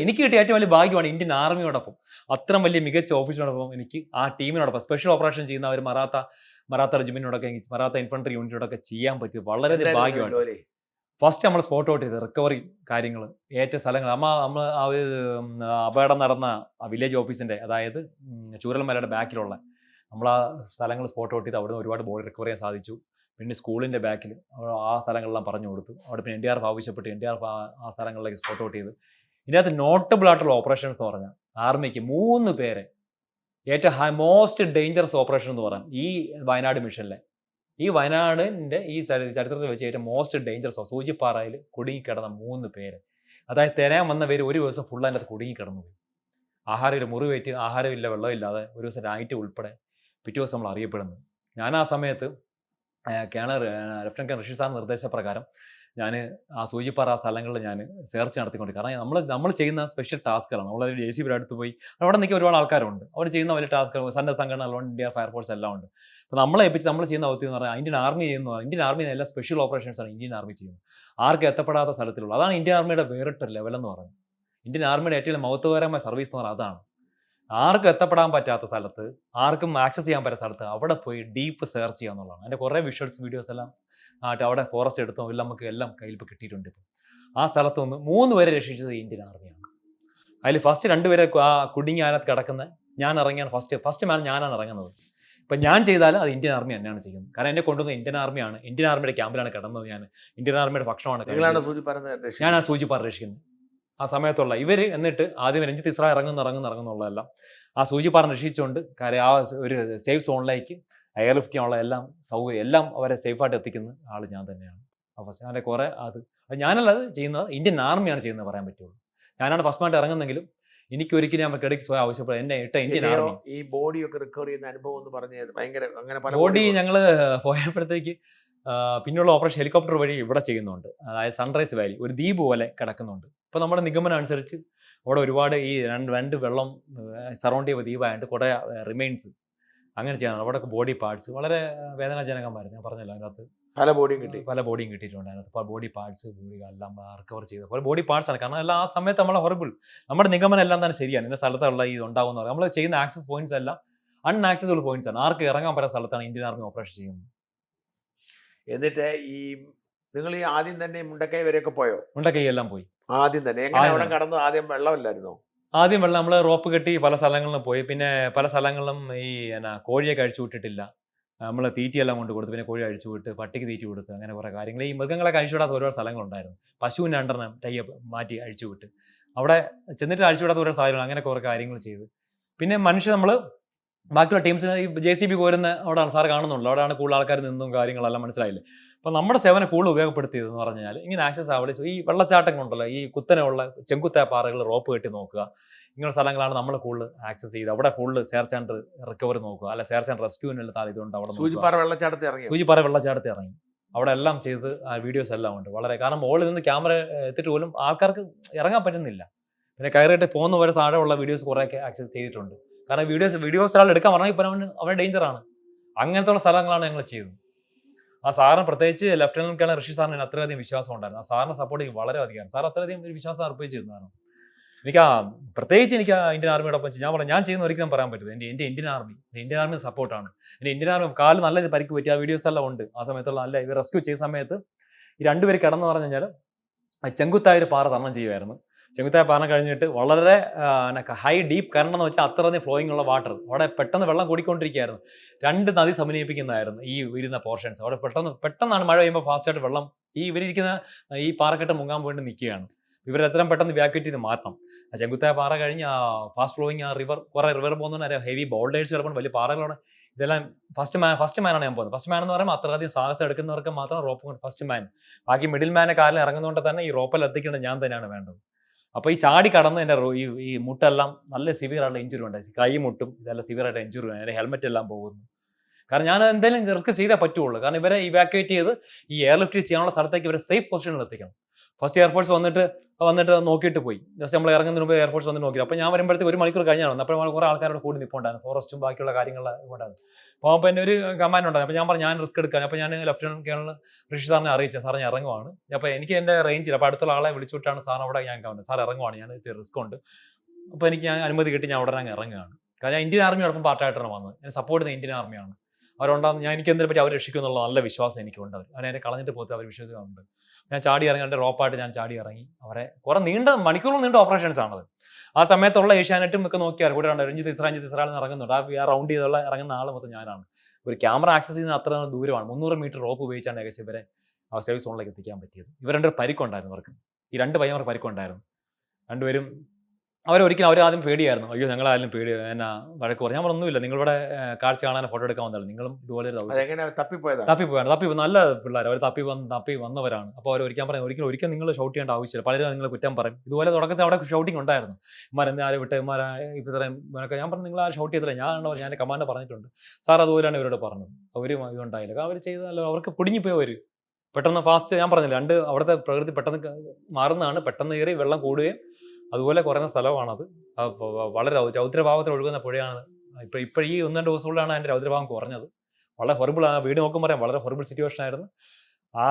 എനിക്ക് കിട്ടിയ ഏറ്റവും വലിയ ഭാഗ്യമാണ് ഇന്ത്യൻ ആർമിയോടൊപ്പം അത്രയും വലിയ മികച്ച ഓഫീസറോടൊപ്പം എനിക്ക് ആ ടീമിനോടൊപ്പം സ്പെഷ്യൽ ഓപ്പറേഷൻ ചെയ്യുന്ന അവർ മറാത്ത റെജിമെന്റിനോടൊക്കെ മറാത്ത ഇൻഫൻട്രി യൂണിറ്റിനോടൊക്കെ ചെയ്യാൻ പറ്റിയത് വളരെ ഭാഗ്യമാണ്. ഫസ്റ്റ് നമ്മൾ സ്പോട്ട് ഔട്ട് ചെയ്ത് റിക്കവറി കാര്യങ്ങൾ ഏറ്റ സ്ഥലങ്ങൾ നമ്മൾ ആ ഒരു അപകടം നടന്ന വില്ലേജ് ഓഫീസിന്റെ, അതായത് ചൂരൽമലയുടെ ബാക്കിലുള്ള നമ്മൾ ആ സ്ഥലങ്ങൾ സ്പോട്ട് ഔട്ട് ചെയ്ത് അവിടുന്ന് ഒരുപാട് ബോഡി റിക്കവർ ചെയ്യാൻ സാധിച്ചു. പിന്നെ സ്കൂളിൻ്റെ ബാക്കിൽ ആ സ്ഥലങ്ങളെല്ലാം പറഞ്ഞു കൊടുത്തു. അവിടെ പിന്നെ NDRF ആവശ്യപ്പെട്ട് NDRF ആ സ്ഥലങ്ങളിലേക്ക് സ്പോട്ട് ഔട്ട് ചെയ്തു. ഇതിനകത്ത് നോട്ടബിൾ ആയിട്ടുള്ള ഓപ്പറേഷൻസ് എന്ന് പറഞ്ഞാൽ ആർമിക്ക് 3 പേരെ ഏറ്റവും മോസ്റ്റ് ഡേഞ്ചറസ് ഓപ്പറേഷൻ എന്ന് പറയാം ഈ വയനാട് മിഷനിലെ. ഈ വയനാടിൻ്റെ ഈ ചരിത്രത്തിൽ വെച്ച് ഏറ്റവും മോസ്റ്റ് ഡേഞ്ചറസ് സൂചിപ്പാറയിൽ കുടുങ്ങിക്കിടന്ന 3 പേര്, അതായത് തിരയാൻ വന്ന പേര് ഒരു ദിവസം ഫുൾ അതിൻ്റെ അകത്ത് കുടുങ്ങിക്കിടന്നു പോയി. ആഹാരം മുറിവേറ്റ് ആഹാരമില്ല, വെള്ളമില്ലാതെ ഒരു ദിവസം നൈറ്റ് ഉൾപ്പെടെ പിറ്റേ ദിവസം നമ്മൾ അറിയപ്പെടുന്നത്. ഞാൻ ആ സമയത്ത് ലഫ്റ്റനന്റ് ഋഷി സാർ നിർദ്ദേശപ്രകാരം ഞാൻ ആ സൂചിപ്പാറ ആ സ്ഥലങ്ങളിൽ ഞാൻ സെർച്ച് നടത്തിക്കൊണ്ട്, കാരണം നമ്മൾ ചെയ്യുന്ന സ്പെഷ്യൽ ടാസ്കുകളാണ്. നമ്മൾ JCB അടുത്ത് പോയി അവിടെ നിൽക്കുക ഒരുപാട് ആൾക്കാരുണ്ട്. അവർ ചെയ്യുന്ന വലിയ ടാസ്കുകൾ സന്നദ്ധ സംഘടനകളുണ്ട്, ഇന്ത്യ ഫയർഫോഴ്സ് എല്ലാം ഉണ്ട്. അപ്പോൾ നമ്മളെ ഏൽപ്പിച്ച് നമ്മൾ ചെയ്യുന്ന ദൗത്യം എന്ന് പറഞ്ഞാൽ ഇന്ത്യൻ ആർമി എല്ലാ സ്പെഷ്യൽ ഓപ്പറേഷൻസാണ് ഇന്ത്യൻ ആർമി ചെയ്യുന്നത്. ആർക്കും എത്തപ്പെടാത്ത സ്ഥലത്തിലുള്ള അതാണ് ഇന്ത്യൻ ആർമിയുടെ വേറിട്ടൊരു ലെവൽ എന്ന് പറയുന്നത്. ഇന്ത്യൻ ആർമിയുടെ ഏറ്റവും മഹത്വകരമായ സർവീസ് എന്ന് പറഞ്ഞാൽ അതാണ്. ആർക്കും എത്തപ്പെടാൻ പറ്റാത്ത സ്ഥലത്ത്, ആർക്കും ആക്സസ് ചെയ്യാൻ പറ്റാത്ത സ്ഥലത്ത് അവിടെ പോയി ഡീപ്പ് സെർച്ച് ചെയ്യുക എന്നുള്ളതാണ്. അതിൻ്റെ കുറേ വിഷ്വൽസ് വീഡിയോസ് എല്ലാം അവിടെ ഫോറസ്റ്റ് എടുത്തോ എല്ലാം നമുക്ക് എല്ലാം കയ്യിൽ ഇപ്പോൾ കിട്ടിയിട്ടുണ്ട്. ഇപ്പോൾ ആ സ്ഥലത്ത് നിന്ന് 3 പേരെ രക്ഷിച്ചത് ഇന്ത്യൻ ആർമിയാണ്. അതിൽ ഫസ്റ്റ് 2 പേരെ ആ കുടുങ്ങി അതിനകത്ത് കിടക്കുന്ന ഞാൻ ഇറങ്ങിയാണ് ഫസ്റ്റ് ഞാനാണ് ഇറങ്ങുന്നത്. ഇപ്പം ഞാൻ ചെയ്താലും അത് ഇന്ത്യൻ ആർമി തന്നെയാണ് ചെയ്യുന്നത്. കാരണം എന്നെ കൊണ്ടുവന്നത് ഇന്ത്യൻ ആർമിയാണ്. ഇന്ത്യൻ ആർമിയുടെ ക്യാമ്പിലാണ് കിടന്നത്. ഞാൻ ഇന്ത്യൻ ആർമിയുടെ ഭക്ഷണമാണ് ഞാനാണ് സൂചിപ്പാറ രക്ഷിക്കുന്നത്. ആ സമയത്തുള്ള ഇവർ എന്നിട്ട് ആദ്യം രഞ്ജിത്ത് ഇസ്ര ഇറങ്ങുന്നുള്ളതെല്ലാം ആ സൂചിപ്പാറ രക്ഷിച്ചുകൊണ്ട് ആ ഒരു സേഫ് സോണിലേക്ക് എയർലിഫ്റ്റ് ചെയ്യാനുള്ള എല്ലാം അവരെ സേഫായിട്ട് എത്തിക്കുന്ന ആൾ ഞാൻ തന്നെയാണ്. അപ്പോൾ അതിൻ്റെ കുറേ ഞാനല്ലത് ചെയ്യുന്നത്, ഇന്ത്യൻ ആർമിയാണ് ചെയ്യുന്നത് പറയാൻ പറ്റുള്ളൂ. ഞാനാണ് ഫസ്റ്റ് ഇറങ്ങുന്നെങ്കിലും എനിക്ക് ഒരിക്കലും നമുക്ക് ഇടയ്ക്ക് സ്വയം ആവശ്യപ്പെടും എന്നെ ഇന്ത്യൻ ആർമി. ഈ ബോഡി ഒക്കെ റിക്കവർ ചെയ്യുന്ന അനുഭവം എന്ന് പറഞ്ഞത് ഭയങ്കര അങ്ങനെ ബോഡി ഞങ്ങൾ പോയപ്പോഴത്തേക്ക് പിന്നെയുള്ള ഓപ്പറേഷൻ ഹെലികോപ്റ്റർ വഴി ഇവിടെ ചെയ്യുന്നുണ്ട്. അതായത് സൺറൈസ് വാലി ഒരു ദ്വീപ് പോലെ കിടക്കുന്നുണ്ട്. ഇപ്പോൾ നമ്മുടെ നിഗമനം അനുസരിച്ച് അവിടെ ഒരുപാട് ഈ രണ്ട് വെള്ളം സറൗണ്ട് ചെയ്യുന്ന ദ്വീപായതുകൊണ്ട് കുറേ റിമൈൻസ് അങ്ങനെ ചെയ്യാനാണ്. അവിടെ ബോഡി പാർട്സ് വളരെ വേദനാജനകമായിരുന്നു. ഞാൻ പറഞ്ഞല്ലോ, അതിനകത്ത് പല ബോഡിയും കിട്ടിയിട്ടുണ്ട്. അതിനകത്ത് ബോഡി പാർട്സ് എല്ലാം റിക്കവർ ചെയ്ത ബോഡി പാർട്സ് ആണ്. കാരണം എല്ലാം ആ സമയത്ത് നമ്മളെ ഹൊറിബിൾ നമ്മുടെ നിഗമനം എല്ലാം തന്നെ ശരിയാണ്. ഇന്ന സ്ഥലത്തുള്ള ഇത് ഉണ്ടാകുന്ന നമ്മൾ ചെയ്യുന്ന ആക്സസ് പോയിന്റ്സ് എല്ലാം അൺആക്സസിബിൾ പോയിന്റ്സ് ആണ്. ആർക്ക് ഇറങ്ങാൻ പറ്റുന്ന സ്ഥലത്താണ് ഇന്ത്യൻ ആർമി ഓപ്പറേഷൻ ചെയ്യുന്നത്. എന്നിട്ട് ഈ നിങ്ങൾ ഈ ആദ്യം തന്നെ മുണ്ടക്കൈ വരെയൊക്കെ പോയോ? മുണ്ടക്കൈ എല്ലാം പോയി ആദ്യം തന്നെ. എങ്ങനെ അവിടെ കടന്നു? ആദ്യം വെള്ളമില്ലായിരുന്നോ? ആദ്യം വെള്ളം നമ്മൾ റോപ്പ് കെട്ടി പല സ്ഥലങ്ങളിലും പോയി. പിന്നെ പല സ്ഥലങ്ങളിലും ഈ കോഴിയെ കഴിച്ചു വിട്ടിട്ടില്ല. നമ്മൾ തീറ്റിയെല്ലാം കൊണ്ട് കൊടുത്ത്, പിന്നെ കോഴി അഴിച്ചു വിട്ട് പട്ടിക്ക് തീറ്റി കൊടുത്ത്, അങ്ങനെ കുറേ കാര്യങ്ങൾ. ഈ മൃഗങ്ങളൊക്കെ അഴിച്ചുവിടാത്ത ഒരുപാട് സ്ഥലങ്ങളുണ്ടായിരുന്നു. പശുവിന് 2 ടൈപ്പ് മാറ്റി അഴിച്ചു വിട്ട് അവിടെ ചെന്നിട്ട് അഴിച്ചുവിടാത്ത ഒരുപാട് സാധനങ്ങൾ, അങ്ങനെ കുറേ കാര്യങ്ങൾ ചെയ്ത്. പിന്നെ നമ്മൾ ബാക്കിയുള്ള ടീംസിന് ഈ JCB കോരുന്ന അവിടെയാണ് സാർ കാണുന്നുള്ളൂ, അവിടെയാണ് കൂടുതൽ ആൾക്കാർ നിന്നും കാര്യങ്ങളെല്ലാം മനസ്സിലായില്ലേ. അപ്പോൾ നമ്മുടെ സേവനം കൂടുതൽ ഉപയോഗപ്പെടുത്തിയതെന്ന് പറഞ്ഞു കഴിഞ്ഞാൽ ഇങ്ങനെ ആക്സസ് അവിടെ ഈ വെള്ളച്ചാട്ടം കൊണ്ടല്ലോ, ഈ കുത്തനെയുള്ള ചെങ്കുത്തായ പാറകൾ റോപ്പ് കെട്ടി നോക്കുക, ഇങ്ങനെ സ്ഥലങ്ങളാണ് നമ്മൾ കൂടുതൽ ആക്സസ് ചെയ്ത് അവിടെ ഫുള്ള് സെർച്ച് ആൻഡ് റിക്കവറി നോക്കുക, അല്ല സെർച്ച് ആൻഡ് റെസ്ക്യൂവിനുള്ള ഇതുകൊണ്ട് അവിടെ സൂചിപ്പാറ വെള്ളച്ചാട്ടത്തിൽ ഇറങ്ങി സൂചിപ്പാറ വെള്ളച്ചാട്ടത്തിൽ ഇറങ്ങി അവിടെ എല്ലാം ചെയ്ത് ആ വീഡിയോസ് എല്ലാം ഉണ്ട്. വളരെ കാരണം മുകളിൽ നിന്ന് ക്യാമറ എത്തിയിട്ട് പോലും ആൾക്കാർക്ക് ഇറങ്ങാൻ പറ്റുന്നില്ല. പിന്നെ കയറിയിട്ട് പോകുന്ന പോലെ താഴെയുള്ള വീഡിയോസ് കുറേയൊക്കെ ആക്സസ് ചെയ്തിട്ടുണ്ട്. കാരണം വീഡിയോസ് ഒരാൾ എടുക്കാൻ പറഞ്ഞാൽ ഇപ്പം അവന് ഡേഞ്ചറാണ്. അങ്ങനത്തെ ഉള്ള സ്ഥലങ്ങളാണ് ഞങ്ങൾ ചെയ്തത്. ആ സാറിന് പ്രത്യേകിച്ച് ലെഫ്റ്റനന്റ് കേണൽ ഋഷി സാറിന് അത്രയധികം വിശ്വാസം ഉണ്ടായിരുന്നു. ആ സാറിനെ സപ്പോർട്ട് ചെയ്യും വളരെ അധികമാണ്. സാർ അത്രയധികം ഒരു വിശ്വാസം അർപ്പിച്ചിരുന്നതാണ്. പ്രത്യേകിച്ച് എനിക്ക് ആ ഇന്ത്യൻ ആർമിയോടൊപ്പം ഞാൻ ചെയ്യുന്ന ഒരിക്കലും പറയാൻ പറ്റില്ല. എൻ്റെ ഇന്ത്യൻ ആർമി സപ്പോർട്ടാണ്. എൻ്റെ ഇന്ത്യൻ ആർമി കാല് നല്ല പരിക്ക് പറ്റി, ആ വീഡിയോസ് എല്ലാം ഉണ്ട്. ആ സമയത്തുള്ള നല്ല ഇവർ റെസ്ക്യൂ ചെയ്ത സമയത്ത് ഈ 2 പേര് കിടന്ന് പറഞ്ഞു കഴിഞ്ഞാൽ ചെങ്കുത്തായ ഒരു പാറ തരണം ചെയ്യുമായിരുന്നു. ചെങ്കുത്തായ പാറ കഴിഞ്ഞിട്ട് വളരെ ഹൈ ഡീപ്പ് കറണ്ട് എന്ന് വെച്ചാൽ അത്രയധികം ഫ്ലോയിങ് ഉള്ള വാട്ടർ, അവിടെ പെട്ടെന്ന് വെള്ളം കൂടിക്കൊണ്ടിരിക്കുകയായിരുന്നു. 2 നദി സമന്വയിപ്പിക്കുന്നതായിരുന്നു ഈ വരുന്ന പോർഷൻസ്. അവിടെ പെട്ടെന്നാണ് മഴ പെയ്യുമ്പോൾ ഫാസ്റ്റായിട്ട് വെള്ളം ഇവരിയ്ക്കുന്ന ഈ പാറക്കെട്ട് മുങ്ങാൻ വേണ്ടി നിൽക്കുകയാണ്. ഇവരെത്രയും പെട്ടെന്ന് ഇവാക്യുവേറ്റ് ചെയ്ത് മാറ്റണം. ആ ചെങ്കുത്തായ പാറ കഴിഞ്ഞ് ആ ഫാസ്റ്റ് ഫ്ലോയിങ് ആ കുറേ റിവർ പോകുന്ന ഹെവി ബോൾഡേഴ്സ് കിടപ്പുണ്ട്, വലിയ പാറകളാണ്. ഇതെല്ലാം ഫസ്റ്റ് മാനാണ് ഞാൻ പോകുന്നത്. ഫസ്റ്റ് മാൻ എന്ന് പറയുമ്പോൾ അത്രയധികം സാഹസം എടുക്കുന്നവർക്ക് മാത്രം റോപ്പ് ഫസ്റ്റ് മാൻ. ബാക്കി മിഡിൽ മാനെ കാലിൽ ഇറങ്ങുന്നതുകൊണ്ട് തന്നെ ഈ റോപ്പിൽ എത്തിക്കേണ്ടത് ഞാൻ തന്നെയാണ് വേണ്ടത്. അപ്പോൾ ഈ ചാടി കടന്ന് എൻ്റെ ഈ മുട്ടെല്ലാം നല്ല സിവിയർ ആയിട്ടുള്ള ഇഞ്ചുറി ഉണ്ട്. കൈ മുട്ടും ഇതെല്ലാം സിവിയർ ആയിട്ട് ഇഞ്ചുറി, എൻ്റെ ഹെൽമെറ്റ് എല്ലാം പോകുന്നു. കാരണം ഞാൻ എന്തെങ്കിലും റിസ്ക് ചെയ്തേ പറ്റുള്ളൂ. കാരണം ഇവരെ ഇവാക്യുവേറ്റ് ചെയ്ത് ഈ എയർലിഫ്റ്റ് ചെയ്യാനുള്ള സ്ഥലത്തേക്ക് ഇവരെ സേഫ് പൊസിഷനിൽ എത്തിക്കണം. ഫസ്റ്റ് എയർഫോഴ്സ് വന്നിട്ട് നോക്കിയിട്ട് പോയി. ജസ്റ്റ് നമ്മൾ ഇറങ്ങുന്നതിന് മുമ്പ് എയർഫോഴ്സ് വന്ന് നോക്കി. അപ്പോൾ ഞാൻ വരുമ്പോഴത്തേക്ക് 1 മണിക്കൂർ കഴിഞ്ഞാണ് വന്നത്. അപ്പോൾ കുറേ ആൾക്കാരോട് കൂടി നിൽപ്പുണ്ടായിരുന്നു, ഫോറസ്റ്റും ബാക്കിയുള്ള കാര്യങ്ങളെല്ലാം ഉണ്ടായിരുന്നു. അപ്പോൾ എൻ്റെ ഒരു കമാൻഡ് ഉണ്ടായിരുന്നു. അപ്പോൾ ഞാൻ പറഞ്ഞു ഞാൻ റിസ്ക് എടുക്കാൻ. അപ്പോൾ ഞാൻ ലെഫ്റ്റനന്റ് കേണൽ ഋഷി സാറിനെ അറിയിച്ചു, സാർ ഞാൻ ഇറങ്ങുവാണ്. അപ്പോൾ എനിക്ക് എൻ്റെ റേഞ്ചിൽ അപ്പോൾ അടുത്തുള്ള ആളെ വിളിച്ചിട്ടാണ് സാർ അവിടെ ഞാൻ കാണുന്നത്. സാർ ഇറങ്ങുവാണ്, ഞാൻ റിസ്ക് ഉണ്ട്. അപ്പോൾ എനിക്ക് ഞാൻ അനുമതി കിട്ടി, ഞാൻ ഉടനെ ഇറങ്ങുകയാണ്. കാരണം ഞാൻ ഇന്ത്യൻ ആർമിയോടൊപ്പം പാർട്ടായിട്ടാണ് വന്നത്. ഞാൻ സപ്പോർട്ട് ചെയ്യുന്ന ഇന്ത്യൻ ആർമിയാണ്. അവരുണ്ടാകുന്ന എനിക്ക് എന്തിനെ പറ്റി അവർ രക്ഷിക്കും എന്നുള്ള നല്ല വിശ്വാസം എനിക്കുണ്ട്. അവരെ കളഞ്ഞിട്ട് പോയിട്ട് അവർ വിശ്വസിക്കുന്നുണ്ട്. ഞാൻ ചാടി ഇറങ്ങി, എൻ്റെ റോപ്പായിട്ട് ഞാൻ ചാടി ഇറങ്ങി. അവരെ കുറേ മണിക്കൂറുകൾ നീണ്ട ഓപ്പറേഷൻസ് ആണത്. ആ സമയത്തുള്ള ഏഷ്യാനെറ്റും ഒക്കെ നോക്കിയാൽ കൂടെ ഉണ്ട് രഞ്ജിത്ത് ഇസ്രായേൽ ഇറങ്ങുന്നുണ്ട്. ആ റൗണ്ട് ചെയ്തുള്ള ഇറങ്ങുന്ന ആൾ മൊത്തം ഞാനാണ്. ഒരു ക്യാമറ ആക്സസ് ചെയ്യുന്ന അത്ര ദൂരമാണ്. 300 മീറ്റർ റോപ്പ് ഉപയോഗിച്ചാണ് ഏകദേശം ഇവരെ ആ സേഫ് സോണിലേക്ക് എത്തിക്കാൻ പറ്റിയത്. ഇവർ 2 പരിക്കുണ്ടായിരുന്നു. അവർക്ക് ഈ 2 പയ്യന്മാർക്ക് പരിക്കുണ്ടായിരുന്നു. 2 പേരും അവരാദ്യം പേടിയായിരുന്നു. അയ്യോ ഞങ്ങളായാലും വഴക്ക് പറഞ്ഞു. ഞാൻ പറഞ്ഞൊന്നുമില്ല, നിങ്ങളിവിടെ കാഴ്ച കാണാൻ ഫോട്ടോ എടുക്കാൻ വന്നതാണ്, നിങ്ങളും ഇതുപോലെ തപ്പിപ്പോയാണ്. നല്ല പിള്ളേർ, അവർ തപ്പി വന്നവരാണ്. അപ്പോൾ അവർ ഒരിക്കലും നിങ്ങൾ ഷൗട്ട് ചെയ്യേണ്ട ആവശ്യമില്ല, പലരും നിങ്ങൾ കുറ്റം പറയും. ഇതുപോലെ തുടക്കത്തിൽ അവിടെ ഷൗട്ടിങ് ഉണ്ടായിരുന്നു. ആരെ വിട്ട് ഇത്രയും ഞാൻ പറഞ്ഞു നിങ്ങൾ ആരും ഷൗട്ട് ചെയ്തില്ല, ഞാൻ കമാൻഡ് പറഞ്ഞിട്ടുണ്ട്. സാർ അതുപോലെയാണ് ഇവരോട് പറഞ്ഞത്. അവരും ഇതുണ്ടായില്ല, അവർ ചെയ്തല്ലോ, അവർക്ക് കുടുങ്ങിപ്പോയി. അവർ പെട്ടെന്ന് ഫാസ്റ്റ്, ഞാൻ പറഞ്ഞില്ല, അവിടുത്തെ പ്രകൃതി പെട്ടെന്ന് മാറുന്നതാണ്. പെട്ടെന്ന് കയറി വെള്ളം കൂടുകയും അതുപോലെ കുറയുന്ന സ്ഥലമാണത്. വളരെ രൗദ്രഭാവത്തിൽ ഒഴുകുന്ന പുഴയാണ്. ഇപ്പോൾ ഈ 1-2 ദിവസങ്ങളിലാണ് അതിൻ്റെ രൗദ്രഭാവം കുറഞ്ഞത്. വളരെ ഹൊറിബിളാണ്. വീട് നോക്കുമ്പോൾ പറയാം, വളരെ ഹൊറിബിൾ സിറ്റുവേഷൻ ആയിരുന്നു. ആ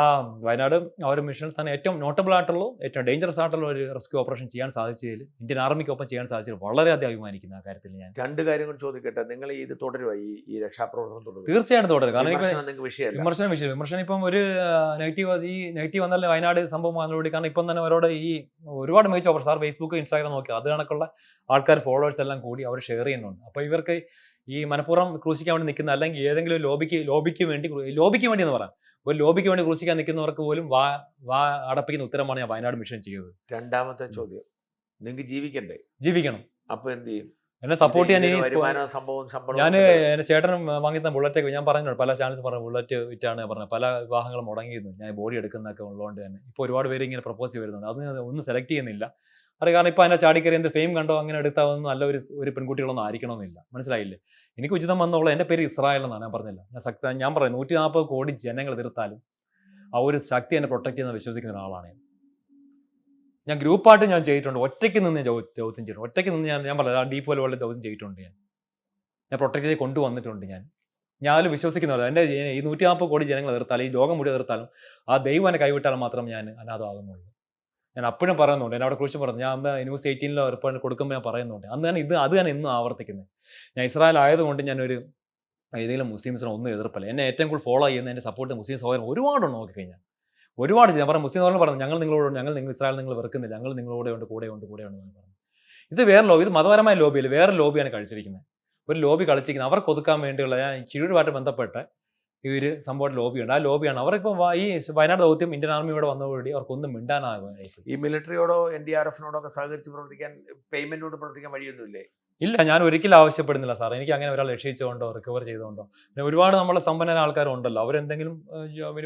വയനാട് ആ ഒരു മിഷനിൽ തന്നെ ഏറ്റവും നോട്ടബിൾ ആയിട്ടുള്ള, ഏറ്റവും ഡേഞ്ചറസ് ആയിട്ടുള്ള ഒരു റെസ്ക്യൂ ഓപ്പറേഷൻ ചെയ്യാൻ സാധിച്ചതിൽ, ഇന്ത്യൻ ആർമിക്കൊപ്പം ചെയ്യാൻ സാധിച്ചതിൽ വളരെയധികം അഭിമാനിക്കുന്നു. ആ കാര്യത്തിൽ ഞാൻ 2 കാര്യങ്ങൾ ചോദിക്കട്ടെ. നിങ്ങൾ ഇത് തുടരുക, ഈ രക്ഷാപ്രവർത്തനം തുടരും? തീർച്ചയായിട്ടും തുടരും. കാരണം വിമർശനം ഇപ്പം ഒരു നെഗറ്റീവ് വന്നാലും വയനാട് സംഭവം വന്നതോടെ, കാരണം ഇപ്പം തന്നെ അവരോട് ഈ ഒരുപാട് മികച്ച ഓപ്പറേഷൻ, സാർ ഫേസ്ബുക്ക് ഇൻസ്റ്റാഗ്രാം നോക്കി അത് കണക്കുള്ള ആൾക്കാർ ഫോളോവേഴ്സ് എല്ലാം കൂടി അവർ ഷെയർ ചെയ്യുന്നുണ്ട്. അപ്പോൾ ഇവർക്ക് ഈ മനഃപൂർവ്വം ക്രൂശിക്കാൻ വേണ്ടി നിൽക്കുന്ന, അല്ലെങ്കിൽ ഏതെങ്കിലും ലോബിക്ക് വേണ്ടി എന്ന് പറയാം, ഒരു ലോബിക്ക് വേണ്ടി ക്രൂശിക്കാൻ നിൽക്കുന്നവർക്ക് പോലും വാ അടപ്പിക്കുന്ന ഉത്തരമാണ് ഞാൻ വയനാട് മിഷൻ ചെയ്തത്. രണ്ടാമത്തെ ചോദ്യം, നിങ്ങൾക്ക് ജീവിക്കണം. അപ്പൊ എന്ത് ചെയ്യും? എന്നെ സപ്പോർട്ട് ചെയ്യാൻ ഞാൻ എൻ്റെ ചേട്ടനും വാങ്ങിത്ത ബുള്ളറ്റ്, ഞാൻ പറഞ്ഞു പല ചാനൽസ് പറഞ്ഞു ബുള്ളറ്റ് വിറ്റാണ് പറഞ്ഞത്, പല വിവാഹങ്ങളും മുടങ്ങിയിരുന്നു ഞാൻ ബോഡി എടുക്കുന്നതൊക്കെ ഉള്ളതുകൊണ്ട് തന്നെ. ഇപ്പോൾ ഒരുപാട് പേര് ഇങ്ങനെ പ്രപ്പോസ് വരുന്നുണ്ട്, അത് ഒന്നും സെലക്ട് ചെയ്യുന്നില്ല. അത് കാരണം ഇപ്പോൾ അതിൻ്റെ ചാടിക്കറി എന്ത് ഫെയിം കണ്ടോ അങ്ങനെ എടുത്താവുന്ന നല്ല ഒരു പെൺകുട്ടികളൊന്നും ആയിരിക്കണമെന്നില്ല. മനസ്സിലായില്ലേ? എനിക്ക് ഉചിതം വന്നുള്ള, എൻ്റെ പേര് ഇസ്രായേൽ എന്നാണ്, ഞാൻ പറഞ്ഞില്ല. ഞാൻ പറയും 140 കോടി ജനങ്ങൾ എതിർത്താലും ആ ഒരു ശക്തി എന്നെ പ്രൊട്ടക്ട് ചെയ്യുന്ന വിശ്വസിക്കുന്ന ഒരാളാണ് ഞാൻ. ഗ്രൂപ്പായിട്ട് ഞാൻ ചെയ്തിട്ടുണ്ട്, ഒറ്റയ്ക്ക് നിന്ന് ദൗത്യം ചെയ്തിട്ടുണ്ട്. ഒറ്റയ്ക്ക് നിന്ന് ഞാൻ പറഞ്ഞത് ആ ഡീപ്പ് പോലെ ദൗത്യം ചെയ്തിട്ടുണ്ട്. ഞാൻ പ്രൊട്ടക്ട് ചെയ്ത് കൊണ്ടുവന്നിട്ടുണ്ട്. ഞാനും വിശ്വസിക്കുന്നതല്ല, എൻ്റെ ഈ 140 കോടി ജനങ്ങൾ എതിർത്താലും, ഈ ലോകം മുഴുവൻ എതിർത്താലും, ആ ദൈവം എന്നെ കൈവിട്ടാലും മാത്രം ഞാൻ അനാഥമാകുന്നുള്ളൂ. ഞാൻ അപ്പോഴും പറയുന്നുണ്ട്, എന്നെ അവിടെ കുറിച്ച് പറഞ്ഞു. ഞാൻ ന്യൂസ് 18 റിപ്പോർട്ട് കൊടുക്കുമ്പോൾ ഞാൻ പറയുന്നുണ്ട്, അത് ഞാൻ ഇന്നും ആവർത്തിക്കുന്നത്. ഞാൻ ഇസ്രായേൽ ആയതുകൊണ്ട് ഞാനൊരു ഏതെങ്കിലും മുസ്ലിംസിനെ ഒന്നും എതിർപ്പല്ല. എന്നെ ഏറ്റവും കൂടുതൽ ഫോളോ ചെയ്യുന്ന, എൻ്റെ സപ്പോർട്ട് മുസ്ലിം സഹോദരൻ ഒരുപാടുണ്ട്. നോക്കിക്കഴിഞ്ഞാൽ ഒരുപാട് ഞാൻ പറഞ്ഞു, മുസ്ലിം സഹോദരൻ പറഞ്ഞു നിങ്ങൾ ഇസ്രായേൽ നിങ്ങൾ വെറുക്കുന്നില്ല, ഞങ്ങൾ നിങ്ങളോടെ ഉണ്ട്, കൂടെയുണ്ട് എന്ന് പറഞ്ഞു. ഇത് വേറെ ലോബി, ഇത് മതപരമായ ലോബിയിൽ വേറെ ലോബിയാണ് കളിച്ചിരിക്കുന്നത്. ഒരു ലോബി കളിച്ചിരിക്കുന്നത് അവർക്ക് ഒതുക്കാൻ വേണ്ടിയുള്ള. ഞാൻ ചിഴൂരുമായിട്ട് ബന്ധപ്പെട്ട് ഈ ഒരു സംഭവം ലോബിയുണ്ട്. ആ ലോബിയാണ് അവരിപ്പം ഈ വയനാട് ദൗത്യം ഇന്ത്യൻ ആർമി ഇവിടെ വന്നതോടുകൂടി അവർക്കൊന്നും മിണ്ടാനായി. ഈ മിലിറ്ററിയോടോ NDRF-നോടോ ഒക്കെ സഹകരിച്ച് പ്രവർത്തിക്കാൻ, പേയ്മെന്റോട് പ്രവർത്തിക്കാൻ വഴിയൊന്നുമില്ലേ? ഇല്ല, ഞാൻ ഒരിക്കലും ആവശ്യപ്പെടുന്നില്ല സാർ. എനിക്ക് അങ്ങനെ ഒരാൾ രക്ഷിച്ചുകൊണ്ടോ റിക്കവർ ചെയ്തുകൊണ്ടോ, പിന്നെ ഒരുപാട് നമ്മളെ സമ്പന്നരായ ആൾക്കാരുണ്ടല്ലോ, അവരെന്തെങ്കിലും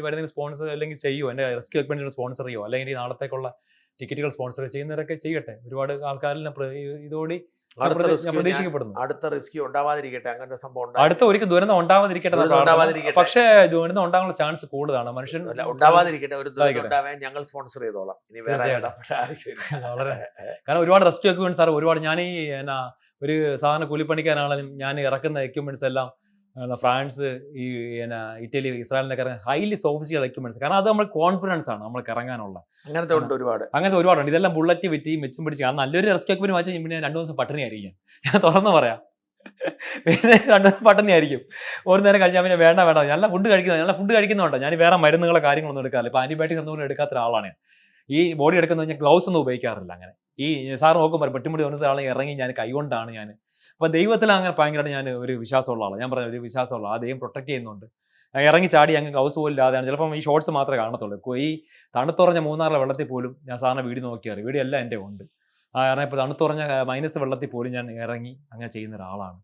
വരുന്നെങ്കിൽ സ്പോൺസർ അല്ലെങ്കിൽ ചെയ്യുമോ, എൻ്റെ റെസ്ക്യൂ എക്യുപ്മെന്റിന് സ്പോൺസർ ചെയ്യുമോ, അല്ലെങ്കിൽ ഈ നാളത്തേക്കുള്ള ടിക്കറ്റുകൾ സ്പോൺസർ ചെയ്യുന്നവരൊക്കെ ചെയ്യട്ടെ. ഒരുപാട് ആൾക്കാരിൽ ഇതോടി ഞാൻ പ്രതീക്ഷിക്കപ്പെടുന്നു. അടുത്ത റിസ്ക് ഉണ്ടാവാതിരിക്കട്ടെ, അങ്ങനത്തെ സംഭവം അടുത്ത ഒരിക്കലും ദുരന്തം ഉണ്ടാവാതിരിക്കട്ടെ. ഉണ്ടാവാതിരിക്കട്ടെ. പക്ഷേ ദുരന്തം ഉണ്ടാകാനുള്ള ചാൻസ് കൂടുതലാണ്. മനുഷ്യൻ ഉണ്ടാവാതിരിക്കട്ടെ, ഒരു ദുരന്തം ഉണ്ടാവാൻ ഞങ്ങൾ സ്പോൺസർ ചെയ്തോളാം. ഇനി വേറെ വളരെ കാരണം ഒരുപാട് റെസ്ക്യൂ എക്യുപ്മെന്റ്സ് സാർ, ഒരുപാട് ഞാൻ ഈ ഒരു സാധാരണ കൂലിപ്പണിക്കാരാണെങ്കിലും ഞാൻ ഇറക്കുന്ന എക്യുപ്മെന്റ്സ് എല്ലാം ഫ്രാൻസ്, ഈ ഇറ്റലി, ഇസ്രായേലിനൊക്കെ ഹൈലി സോഫിസ്റ്റിക്കേറ്റഡ് എക്യുപ്മെന്റ്സ്. കാരണം അത് നമ്മൾ കോൺഫിഡൻസ് ആണ് നമ്മൾക്ക് ഇറങ്ങാനുള്ള. അങ്ങനത്തെ ഉണ്ട് ഒരുപാട്. അങ്ങനത്തെ ഒരുപാടുണ്ട്. ഇതെല്ലാം ബുള്ളറ്റ് വിറ്റ് മെച്ചം പിടിച്ച് നല്ലൊരു റെസ്ക്യൂ എക്യുപ്മെന്റ് വാങ്ങിച്ചാൽ പിന്നെ 2 ദിവസം പട്ടിണി ആയിരിക്കും. ഞാൻ തുറന്ന് പറയാം. പിന്നെ 2 ദിവസം പട്ടിണി ആയിരിക്കും. ഒരു നേരം കഴിച്ചാൽ പിന്നെ വേണ്ട നല്ല ഫുഡ് കഴിക്കുന്നുണ്ടോ, ഞാൻ വേറെ മരുന്നുകളോ കാര്യങ്ങളൊന്നും എടുക്കാറില്ല. ഇപ്പൊ ആന്റിബയോട്ടിക്സ് ഒന്നും എടുക്കാത്ത ഒരാളാണ്. ഈ ബോഡി എടുക്കുന്നത് ഞാൻ ഗ്ലൗസ് ഒന്നും ഉപയോഗിക്കാറില്ല. അങ്ങനെ ഈ സാർ നോക്കുമ്പോൾ പെട്ടിമുടി വന്നിട്ട് ആളെ ഇറങ്ങി ഞാൻ കൈകൊണ്ടാണ് ഞാൻ. അപ്പൊ ദൈവത്തിൽ അങ്ങനെ ഭയങ്കരമായിട്ട് ഞാൻ ഒരു വിശ്വാസമുള്ള ആളാണ്. ഞാൻ പറഞ്ഞ ഒരു വിശ്വാസമുള്ള ആ ദൈവം പ്രൊട്ടക്ട് ചെയ്യുന്നുണ്ട്. ഇറങ്ങി ചാടി അങ്ങ് ഗ്ലൗസ് പോലും ഇല്ലാതെയാണ്. ചിലപ്പം ഈ ഷോർട്സ് മാത്രമേ കാണത്തുള്ളൂ. ഈ തണുത്തുറഞ്ഞ മൂന്നാറിലെ വെള്ളത്തിൽ പോലും ഞാൻ സാറിന് വീഡിയോ നോക്കിയാൽ വീഡിയോ എല്ലാം എൻ്റെ ഉണ്ട്. കാരണം ഇപ്പോൾ തണുത്തുറഞ്ഞ മൈനസ് വെള്ളത്തിൽ പോലും ഞാൻ ഇറങ്ങി അങ്ങനെ ചെയ്യുന്ന ഒരാളാണ്.